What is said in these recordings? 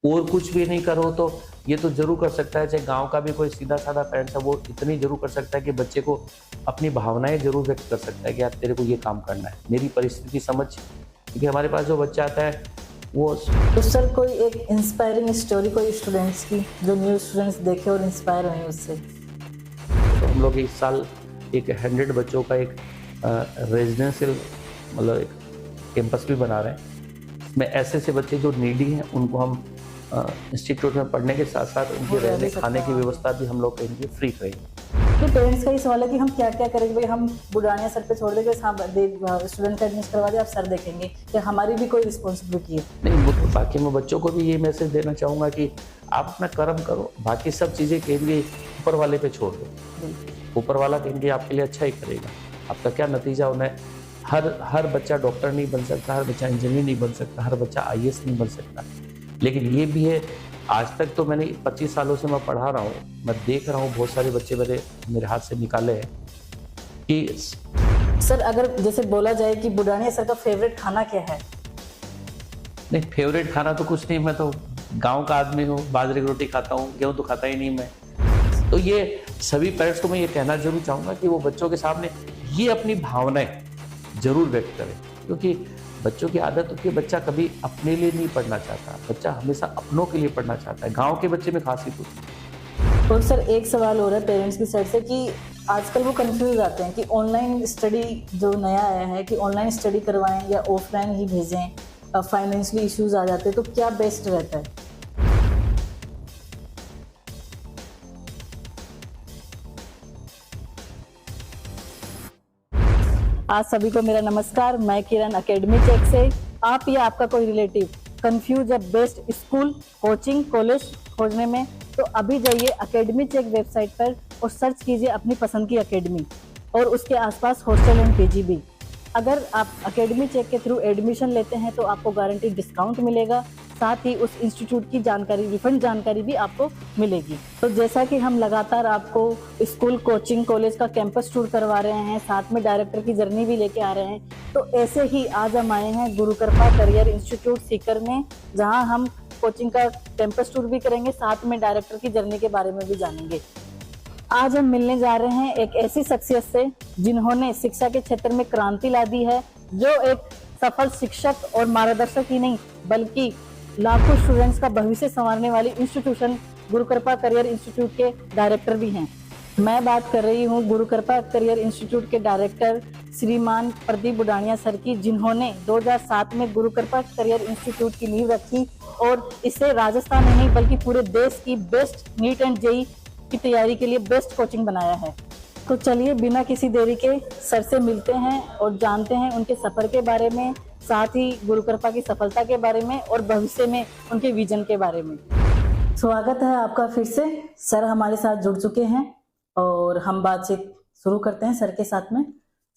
और कुछ भी नहीं करो तो ये तो ज़रूर कर सकता है, चाहे गाँव का भी कोई सीधा-साधा पेरेंट्स है, वो इतनी ज़रूर कर सकता है कि बच्चे को अपनी भावनाएँ ज़रूर व्यक्त कर सकता है कि यार तेरे को ये काम करना है। मेरी परिस्थिति समझ, क्योंकि हमारे पास जो बच्चा आता है वो तो सर कोई एक इंस्पायरिंग स्टोरी कोई स्टूडेंट्स की जो न्यू स्टूडेंट्स देखे और इंस्पायर हुए उससे। तो हम लोग इस साल एक 100 बच्चों का एक रेजिडेंशियल मतलब एक कैंपस भी बना रहे हैं। इसमें ऐसे-ऐसे बच्चे जो नीडी हैं उनको हम इंस्टीट्यूट में पढ़ने के साथ-साथ वो उनके रह भी रहने सकते खाने हैं की वहाँ व्यवस्था भी हम लोग करेंगे, फ्री करेंगे। पे। तो पेरेंट्स का ये सवाल है कि हम क्या-क्या करेंगे भाई, हम बुढ़ानिया सर पे छोड़ देंगे, हाँ स्टूडेंट का एडमिशन करवा दिया, आप सर देखेंगे, कि हमारी भी कोई रिस्पॉन्सिबिलिटी है। नहीं, वो तो बाकी मैं बच्चों को भी ये मैसेज देना चाहूँगा कि आप अपना कर्म करो, बाकी सब चीज़ें कहेंगे ऊपर वाले पे छोड़ दो। ऊपर वाला कहेंगे आपके लिए अच्छा ही करेगा। आपका क्या नतीजा होना है, हर बच्चा डॉक्टर नहीं बन सकता, हर बच्चा इंजीनियर नहीं बन सकता, हर बच्चा आईएएस नहीं बन सकता। लेकिन ये भी है, आज तक तो मैंने 25 सालों से मैं पढ़ा रहा हूँ, मैं देख रहा हूँ बहुत सारे बच्चे मेरे हाथ से निकाले हैं कि सर अगर जैसे बोला जाए कि बुढ़ानिया सर का फेवरेट खाना क्या है? नहीं, फेवरेट खाना तो कुछ नहीं, मैं तो गाँव का आदमी हूँ, बाजरे की रोटी खाता हूँ, गेहूँ तो खाता ही नहीं मैं। तो ये सभी पेरेंट्स को मैं ये कहना ज़रूर चाहूँगा कि वो बच्चों के सामने ये अपनी भावनाएँ ज़रूर व्यक्त करें, क्योंकि बच्चों की आदत होती है, बच्चा कभी अपने लिए नहीं पढ़ना चाहता, बच्चा हमेशा अपनों के लिए पढ़ना चाहता है। गाँव के बच्चे में खासियत होती है। और सर एक सवाल हो रहा है पेरेंट्स की साइड से कि आजकल वो कंफ्यूज आते हैं कि ऑनलाइन स्टडी जो नया आया है कि ऑनलाइन स्टडी करवाएं या ऑफलाइन ही भेजें, फाइनेंशियली इश्यूज आ जाते हैं, तो क्या बेस्ट रहता है? आज सभी को मेरा नमस्कार, मैं किरण अकेडमी चेक से। आप या आपका कोई रिलेटिव कंफ्यूज है बेस्ट स्कूल, कोचिंग, कॉलेज खोजने में, तो अभी जाइए अकेडमी चेक वेबसाइट पर और सर्च कीजिए अपनी पसंद की अकेडमी और उसके आसपास हॉस्टल एंड पीजी भी। अगर आप अकेडमी चेक के थ्रू एडमिशन लेते हैं तो आपको गारंटी डिस्काउंट मिलेगा, साथ ही उस इंस्टीट्यूट की जानकारी, रिफंड जानकारी भी आपको मिलेगी। तो जैसा कि हम लगातार आपको स्कूल, कोचिंग, कॉलेज का कैंपस टूर करवा रहे हैं, साथ में डायरेक्टर की जर्नी भी लेके आ रहे हैं, तो ऐसे ही आज हम आए हैं गुरु कृपा करियर इंस्टीट्यूट सीकर में, जहां हम कोचिंग का कैंपस टूर भी करेंगे, साथ में डायरेक्टर की जर्नी के बारे में भी जानेंगे। आज हम मिलने जा रहे हैं एक ऐसी शख्सियत से जिन्होंने शिक्षा के क्षेत्र में क्रांति ला दी है, जो एक सफल शिक्षक और मार्गदर्शक ही नहीं बल्कि लाखों स्टूडेंट्स का भविष्य संवारने वाली इंस्टीट्यूशन गुरु कृपा करियर इंस्टीट्यूट के डायरेक्टर भी हैं। मैं बात कर रही हूँ गुरु कृपा करियर इंस्टीट्यूट के डायरेक्टर श्रीमान प्रदीप बुढ़ानिया सर की, जिन्होंने 2007 में गुरु कृपा करियर इंस्टीट्यूट की नींव रखी और इसे राजस्थान ही नहीं बल्कि पूरे देश की बेस्ट नीट एंड जेईई की तैयारी के लिए बेस्ट कोचिंग बनाया है। तो चलिए बिना किसी देरी के सर से मिलते हैं और जानते हैं उनके सफर के बारे में, साथ ही गुरु कृपा की सफलता के बारे में और भविष्य में उनके विजन के बारे में। स्वागत है आपका फिर से। सर हमारे साथ जुड़ चुके हैं और हम बातचीत शुरू करते हैं सर के साथ में।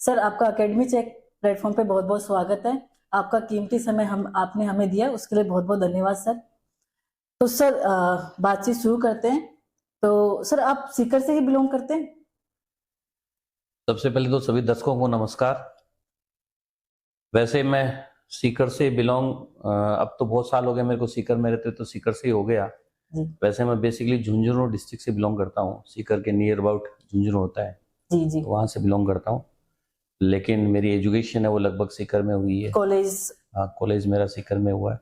सर आपका अकेडमी चेक प्लेटफॉर्म पे बहुत बहुत स्वागत है। आपका कीमती समय आपने हमें दिया, उसके लिए बहुत बहुत धन्यवाद सर। तो सर बातचीत शुरू करते हैं। तो सर आप सीकर से ही बिलोंग करते हैं? सबसे पहले तो सभी दर्शकों को नमस्कार। वैसे मैं सीकर से बिलोंग, अब तो बहुत साल हो गए मेरे को सीकर में रहते, तो सीकर से ही हो गया। जी वैसे मैं बेसिकली झुंझुनू डिस्ट्रिक्ट से बिलोंग करता हूँ, सीकर के नियर अबाउट झुंझुनू होता है, जी जी। तो वहाँ से बिलोंग करता हूँ। लेकिन मेरी एजुकेशन है वो लगभग सीकर में हुई है। कॉलेज? हाँ, कॉलेज मेरा सीकर में हुआ है।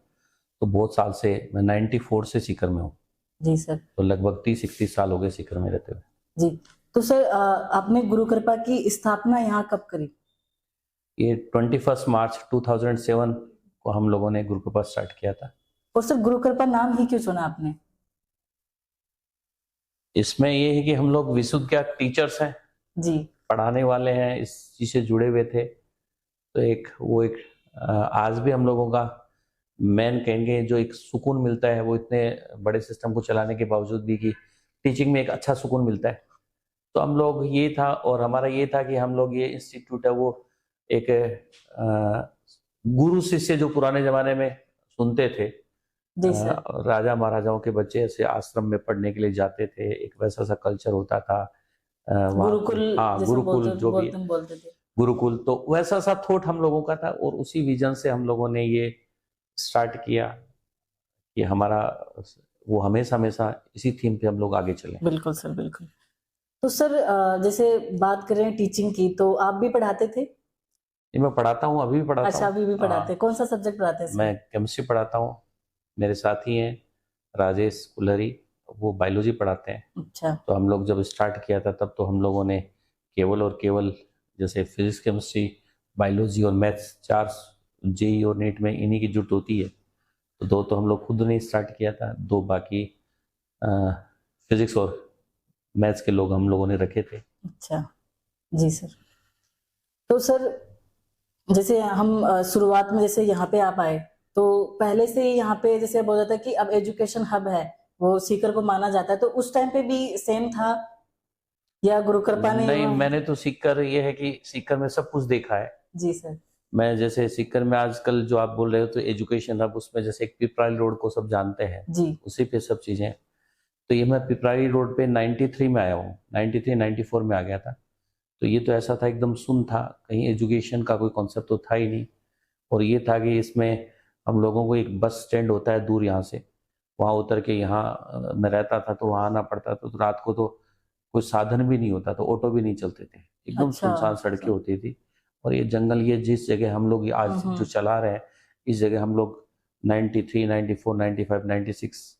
तो बहुत साल से, मैं 94 से सीकर में हूँ, जी सर। तो लगभग 30-31 साल हो गए सीकर में रहते हुए। जी। तो सर आपने गुरु कृपा की स्थापना यहाँ कब करी? ये 21 मार्च 2007 को हम लोगों ने गुरु कृपा स्टार्ट किया था। और सर गुरु कृपा नाम ही क्यों चुना आपने? इसमें ये है कि हम लोग विशुद्ध क्या टीचर्स हैं, जी पढ़ाने वाले हैं, इस चीज से जुड़े हुए थे। तो एक आज भी हम लोगों का मेन कहेंगे जो एक सुकून मिलता है, वो इतने बड़े सिस्टम को चलाने के बावजूद भी कि टीचिंग में एक अच्छा सुकून मिलता है। तो हम लोग ये था, और हमारा ये था कि हम लोग ये इंस्टीट्यूट है वो एक गुरु शिष्य जो पुराने जमाने में सुनते थे, जी सर। राजा महाराजाओं के बच्चे ऐसे आश्रम में पढ़ने के लिए जाते थे, एक वैसा सा कल्चर होता था वहाँ पे। गुरुकुल हाँ, जैसे गुरुकुल जो भी है, बोलते थे। गुरुकुल, तो वैसा सा थॉट हम लोगों का था, और उसी विजन से हम लोगों ने ये स्टार्ट किया कि हमारा वो हमेशा हमेशा इसी थीम पे हम लोग आगे चलें। बिल्कुल सर, बिल्कुल। तो सर जैसे बात कर रहे हैं टीचिंग की, तो आप भी पढ़ाते थे? ये मैं पढ़ाता हूँ, अभी भी पढ़ाता अच्छा, हूँ। अभी भी पढ़ाते हैं। कौन सा सब्जेक्ट पढ़ाते हैं सर? मैं केमिस्ट्री पढ़ाता हूँ। मेरे साथी हैं राजेश कुल्हरी, वो बायोलॉजी पढ़ाते हैं। अच्छा, तो हम लोग जब स्टार्ट किया था तब तो हम लोगों ने केवल और केवल जैसे फिजिक्स, केमिस्ट्री, बायोलॉजी और मैथ्स 4 जेई और नीट में इन्हीं की जुट होती है। तो 2 तो हम लोग खुद ने स्टार्ट किया था, 2 बाकी फिजिक्स और मैथ्स के लोग हम लोगों ने रखे थे। अच्छा। जी सर। तो सर जैसे हम शुरुआत में जैसे यहाँ पे आप आए, तो पहले से ही यहाँ पे जैसे बोला जाता है कि अब एजुकेशन हब है, वो सीकर को माना जाता है, तो उस टाइम पे भी सेम था या गुरु कृपा ने नहीं, वो? मैंने तो सीकर, ये है कि सीकर में सब कुछ देखा है। जी सर। मैं जैसे सीकर में आजकल जो आप बोल रहे हो तो एजुकेशन हब, उसमें जैसे एक पिपराइल रोड को सब जानते हैं, जी। उसी पे सब चीजें। तो ये मैं पिपराइल रोड पे 93 में आया हूँ, 93 94 में आ गया था। तो ये तो ऐसा था, एकदम सुन था, कहीं एजुकेशन का कोई कॉन्सेप्ट तो था ही नहीं। और ये था कि इसमें हम लोगों को एक बस स्टैंड होता है दूर यहाँ से, वहाँ उतर के यहाँ मैं रहता था तो वहाँ आना पड़ता था। तो रात को तो कोई साधन भी नहीं होता, तो ऑटो भी नहीं चलते थे, एकदम अच्छा, सुनसान सड़कें होती थी। और ये जंगल, ये जिस जगह हम लोग आज जो चला रहे हैं, इस जगह हम लोग 93 94 95 96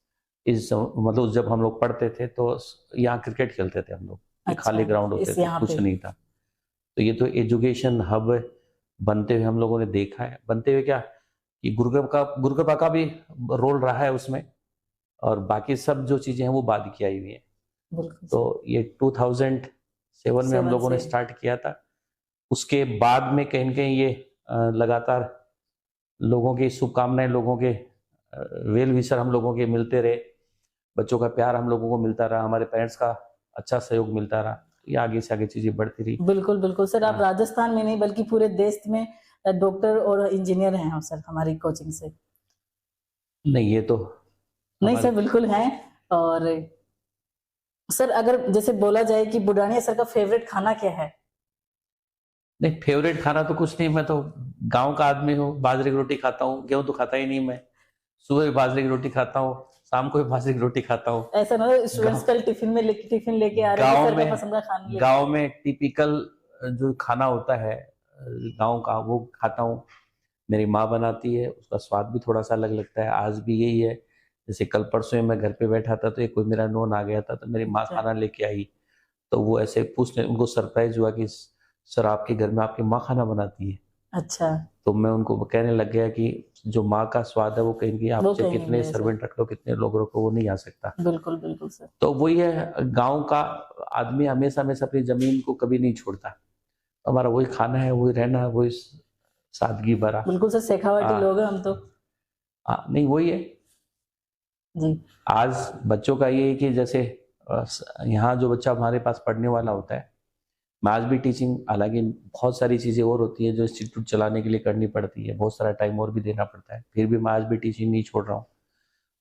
इस मतलब जब हम लोग पढ़ते थे तो यहाँ क्रिकेट खेलते थे हम लोग। ये अच्छा, खाली ग्राउंड होते इस थे, यहाँ कुछ पे। नहीं था। तो ये तो एजुकेशन हब बनते हुए हम लोगों ने देखा है। बनते हुए क्या कि गुरुकृपा का भी रोल रहा है उसमें, और बाकी सब जो चीजें हैं वो बाद की आई हुई हैं। बिल्कुल तो सर। ये 2007 में हम 7 लोगों ने से। स्टार्ट किया था। उसके बाद में कहीं न कहीं ये लगातार लोगों की शुभकामनाएं, लोगों के वेल विशर हम लोगों के मिलते रहे, बच्चों का प्यार हम लोगों को मिलता रहा, हमारे पेरेंट्स का अच्छा सहयोग मिलता रहा। ये आगे से आगे चीजें बढ़ती रही। बिल्कुल, बिल्कुल सर, आप राजस्थान में नहीं बल्कि पूरे देश में डॉक्टर और इंजीनियर हैं हम सर हमारी कोचिंग से। नहीं, ये तो नहीं हमारे सर, बिल्कुल हैं। और सर अगर जैसे बोला जाए कि बुढ़ानिया सर का फेवरेट खाना क्या है? नहीं, फेवरेट खाना तो कुछ नहीं, मैं तो गांव का आदमी हूँ, बाजरे की रोटी खाता हूँ, गेहूं तो खाता ही नहीं मैं। सुबह भी बाजरे की रोटी खाता हूँ, शाम को भी बाजरे की रोटी खाता हूँ। ऐसा ना हो स्टूडेंट्स गाँव कल टिफिन लेके आ रहे हैं कि गाँव सर का में पसंद का खाना लेके। गाँव में टिपिकल जो खाना होता है गाँव का, वो खाता हूँ। मेरी माँ बनाती है, उसका स्वाद भी थोड़ा सा अलग लगता है, आज भी यही है। जैसे कल परसों ही मैं घर पे बैठा था तो एक कोई मेरा नोन आ गया था, तो मेरी माँ अच्छा, खाना लेके आई। तो वो ऐसे पूछने, उनको सरप्राइज हुआ कि सर आपके घर में आपकी माँ खाना बनाती है। अच्छा, तो मैं उनको कहने लग गया कि जो माँ का स्वाद है वो कहीं भी, आप वो चाहे कहीं नहीं कितने मिलेगा सर। सर्वेंट रख लो, कितने लोग रखो, वो नहीं आ सकता। बिल्कुल, बिल्कुल सर। तो वही है, गांव का आदमी हमेशा हमेशा अपनी जमीन को कभी नहीं छोड़ता। हमारा वही खाना है, वही रहना है, वही सादगी भरा। बिल्कुल सर, शेखावाटी हाँ, लोग हैं हम तो। नहीं वही है। जी। आज बच्चों का ये है कि जैसे यहाँ जो बच्चा हमारे पास पढ़ने वाला होता है, मैं आज भी टीचिंग, हालांकि बहुत सारी चीज़ें और होती है जो इंस्टीट्यूट चलाने के लिए करनी पड़ती है, बहुत सारा टाइम और भी देना पड़ता है, फिर भी मैं आज भी टीचिंग नहीं छोड़ रहा हूँ।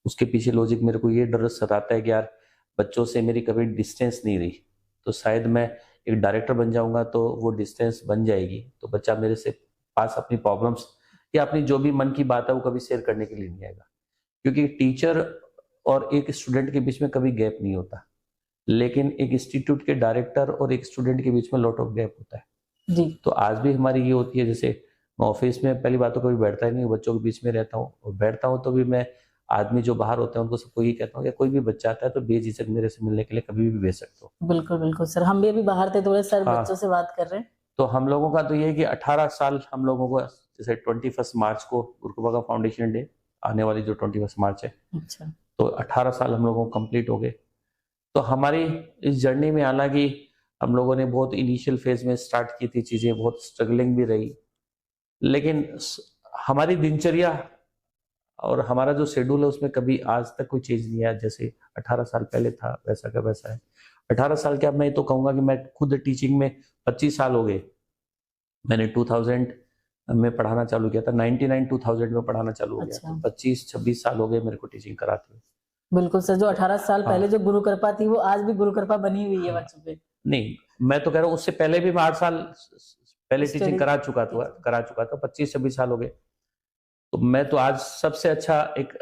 उसके पीछे लॉजिक मेरे को ये डर सताता है कि यार बच्चों से मेरी कभी डिस्टेंस नहीं रही, तो शायद मैं एक डायरेक्टर बन जाऊंगा तो वो डिस्टेंस बन जाएगी, तो बच्चा मेरे से पास अपनी प्रॉब्लम्स या अपनी जो भी मन की बात है वो कभी शेयर करने के लिए नहीं आएगा। क्योंकि टीचर और एक स्टूडेंट के बीच में कभी गैप नहीं होता, लेकिन एक इंस्टीट्यूट के डायरेक्टर और एक स्टूडेंट के बीच में लॉट ऑफ गैप होता है। जी। तो आज भी हमारी ये होती है, जैसे मैं ऑफिस में पहली बात तो कभी बैठता ही नहीं, बच्चों के बीच में रहता हूँ, और बैठता हूँ तो भी मैं आदमी जो बाहर होते हैं उनको सबको ये कहता हूँ कि कोई भी बच्चा आता है तो बेझिझक मेरे से मिलने के लिए कभी भी भेज सकते हो। बिल्कुल, बिल्कुल सर, हम भी अभी बाहर थे, थोड़े सर हाँ, बच्चों से बात कर रहे हैं। तो हम लोगों का तो ये है कि 18 साल हम लोगों को, जैसे 21 मार्च को गुरुकृपा का फाउंडेशन डे, आने वाली जो 21 मार्च है, अच्छा। तो 18 साल हम लोगों को कंप्लीट हो गए। तो हमारी इस जर्नी में, हालांकि हम लोगों ने बहुत इनिशियल फेज में स्टार्ट की थी चीजें, बहुत स्ट्रगलिंग भी रही, लेकिन हमारी दिनचर्या और हमारा जो शेड्यूल है उसमें कभी आज तक कोई चेंज नहीं आया। जैसे 18 साल पहले था वैसा का वैसा है। 18 साल क्या, मैं तो कहूंगा कि मैं खुद टीचिंग में 25 साल हो गए। मैंने 2000 में पढ़ाना चालू किया था, 99 2000 में पढ़ाना चालू हो गया, अच्छा। तो 25-26 साल हो गए मेरे को टीचिंग कराते हुए। बिल्कुल सर, जो 18 साल हाँ, पहले जो गुरु कृपा थी वो आज भी गुरु कृपा बनी हुई है हाँ, बच्चों पे। नहीं, मैं तो कह रहा हूँ उससे पहले भी मैं 8 साल पहले टीचिंग स्टडी। करा चुका था 25-26 साल हो गए। तो मैं तो आज सबसे अच्छा एक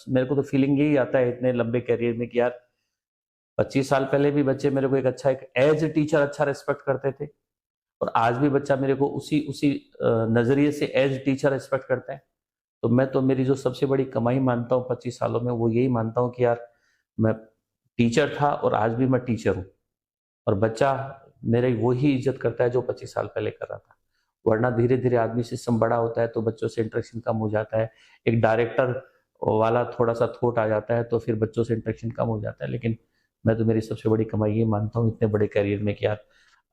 मेरे को तो फीलिंग यही आता है इतने लंबे करियर में कि यार 25 साल पहले भी बच्चे मेरे को एक अच्छा एक एज ए टीचर अच्छा रिस्पेक्ट करते थे और आज भी बच्चा मेरे को उसी उसी नजरिए से एज टीचर रिस्पेक्ट करता है। तो मैं तो मेरी जो सबसे बड़ी कमाई मानता हूँ 25 सालों में वो यही मानता हूँ कि यार मैं टीचर था और आज भी मैं टीचर हूँ और बच्चा मेरे वही इज्जत करता है जो 25 साल पहले कर रहा था। वरना धीरे धीरे आदमी सिस्टम बड़ा होता है तो बच्चों से इंटरेक्शन कम हो जाता है, एक डायरेक्टर वाला थोड़ा सा थॉट आ जाता है तो फिर बच्चों से इंटरेक्शन कम हो जाता है। लेकिन मैं तो मेरी सबसे बड़ी कमाई ये मानता हूँ इतने बड़े करियर में कि यार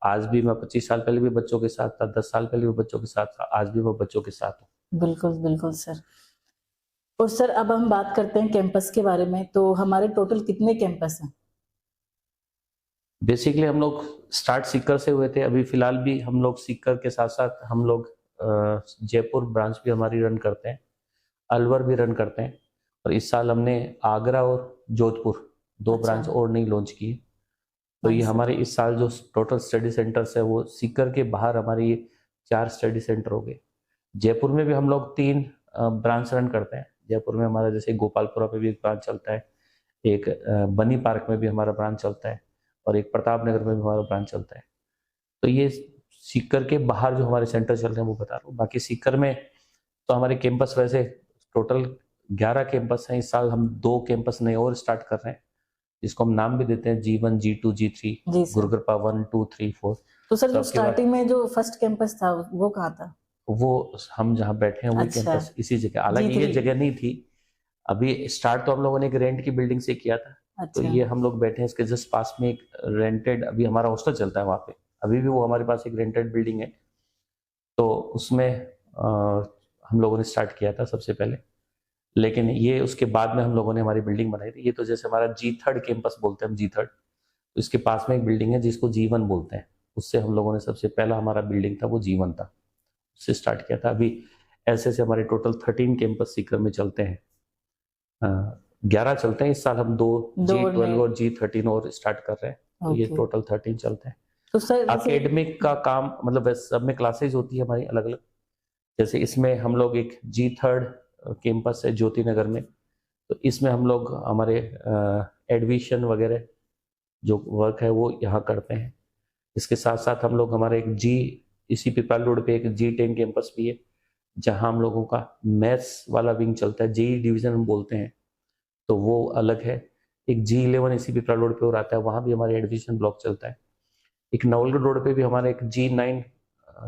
आज भी मैं 25 साल पहले भी बच्चों के साथ था, 10 साल पहले भी बच्चों के साथ था, आज भी मैं बच्चों के साथ हूँ। बिल्कुल बिल्कुल सर। और सर अब हम बात करते हैं कैंपस के बारे में, तो हमारे टोटल कितने कैंपस हैं? बेसिकली हम लोग स्टार्ट सीकर से हुए थे, अभी फिलहाल भी हम लोग सीकर के साथ साथ हम लोग जयपुर ब्रांच भी हमारी रन करते हैं, अलवर भी रन करते हैं और इस साल हमने आगरा और जोधपुर दो अच्छा। ब्रांच और नहीं लॉन्च की। तो ये अच्छा। हमारे इस साल जो टोटल स्टडी सेंटर्स है वो सीकर के बाहर हमारे ये 4 स्टडी सेंटर हो गए। जयपुर में भी हम लोग 3 ब्रांच रन करते हैं। जयपुर में हमारा जैसे गोपालपुरा पे भी एक ब्रांच चलता है, एक बनी पार्क में भी हमारा ब्रांच चलता है और एक प्रताप नगर में भी हमारा ब्रांच चलता है। तो ये सीकर के बाहर जो हमारे सेंटर चल रहे हैं वो बता रहा हूँ। बाकी सीकर में तो हमारे कैंपस वैसे टोटल 11 कैंपस हैं। इस साल हम 2 कैंपस नए और स्टार्ट कर रहे हैं जिसको हम नाम भी देते हैं G1, G2, G3, जी सर। गुरुकृपा 1, 2, 3, 4। तो सर जो सबके बाद स्टार्टिंग में जो फर्स्ट कैंपस था वो कहाँ था? वो हम जहाँ बैठे हैं वही अच्छा। कैंपस इसी जगह, हालांकि ये G3। जगह नहीं थी। अभी स्टार्ट तो हम लोगों ने एक रेंट की बिल्डिंग से किया था। तो अच्छा। ये हम लोग बैठे हैं इसके जस्ट पास में एक रेंटेड, अभी हमारा हॉस्टल चलता है वहाँ पे, अभी भी वो हमारे पास एक रेंटेड बिल्डिंग है। तो उसमें हम लोगों ने स्टार्ट किया था सबसे पहले, लेकिन ये उसके बाद में हम लोगों ने हमारी बिल्डिंग बनाई थी। ये तो जैसे हमारा G3 कैंपस बोलते हैं हम, G3। तो इसके पास में एक बिल्डिंग है जिसको G1 बोलते हैं, उससे हम लोगों ने सबसे पहला हमारा बिल्डिंग था वो G1 था, उससे स्टार्ट किया था। अभी ऐसे से हमारे टोटल 13 कैंपस सीकर में चलते हैं, 11 चलते हैं। इस साल हम 2 G12 और G13 और स्टार्ट कर रहे हैं, तो ये टोटल 13 चलते हैं। तो सर एकेडमिक का काम मतलब सब में क्लासेज होती है हमारी अलग अलग। जैसे इसमें हम लोग एक G3 कैंपस है ज्योति नगर में, तो इसमें हम लोग हमारे एडमिशन वगैरह जो वर्क है वो यहाँ करते हैं। इसके साथ साथ हम लोग हमारे इसी पिपराल रोड पे एक G10 कैंपस भी है जहाँ हम लोगों का मैथ्स वाला विंग चलता है, JEE डिवीजन हम बोलते हैं, तो वो अलग है। एक G11 इसी पिपराल रोड पे और आता है, वहाँ भी हमारे एडमिशन ब्लॉक चलता है। एक नवलगढ़ रोड पे भी हमारा एक G9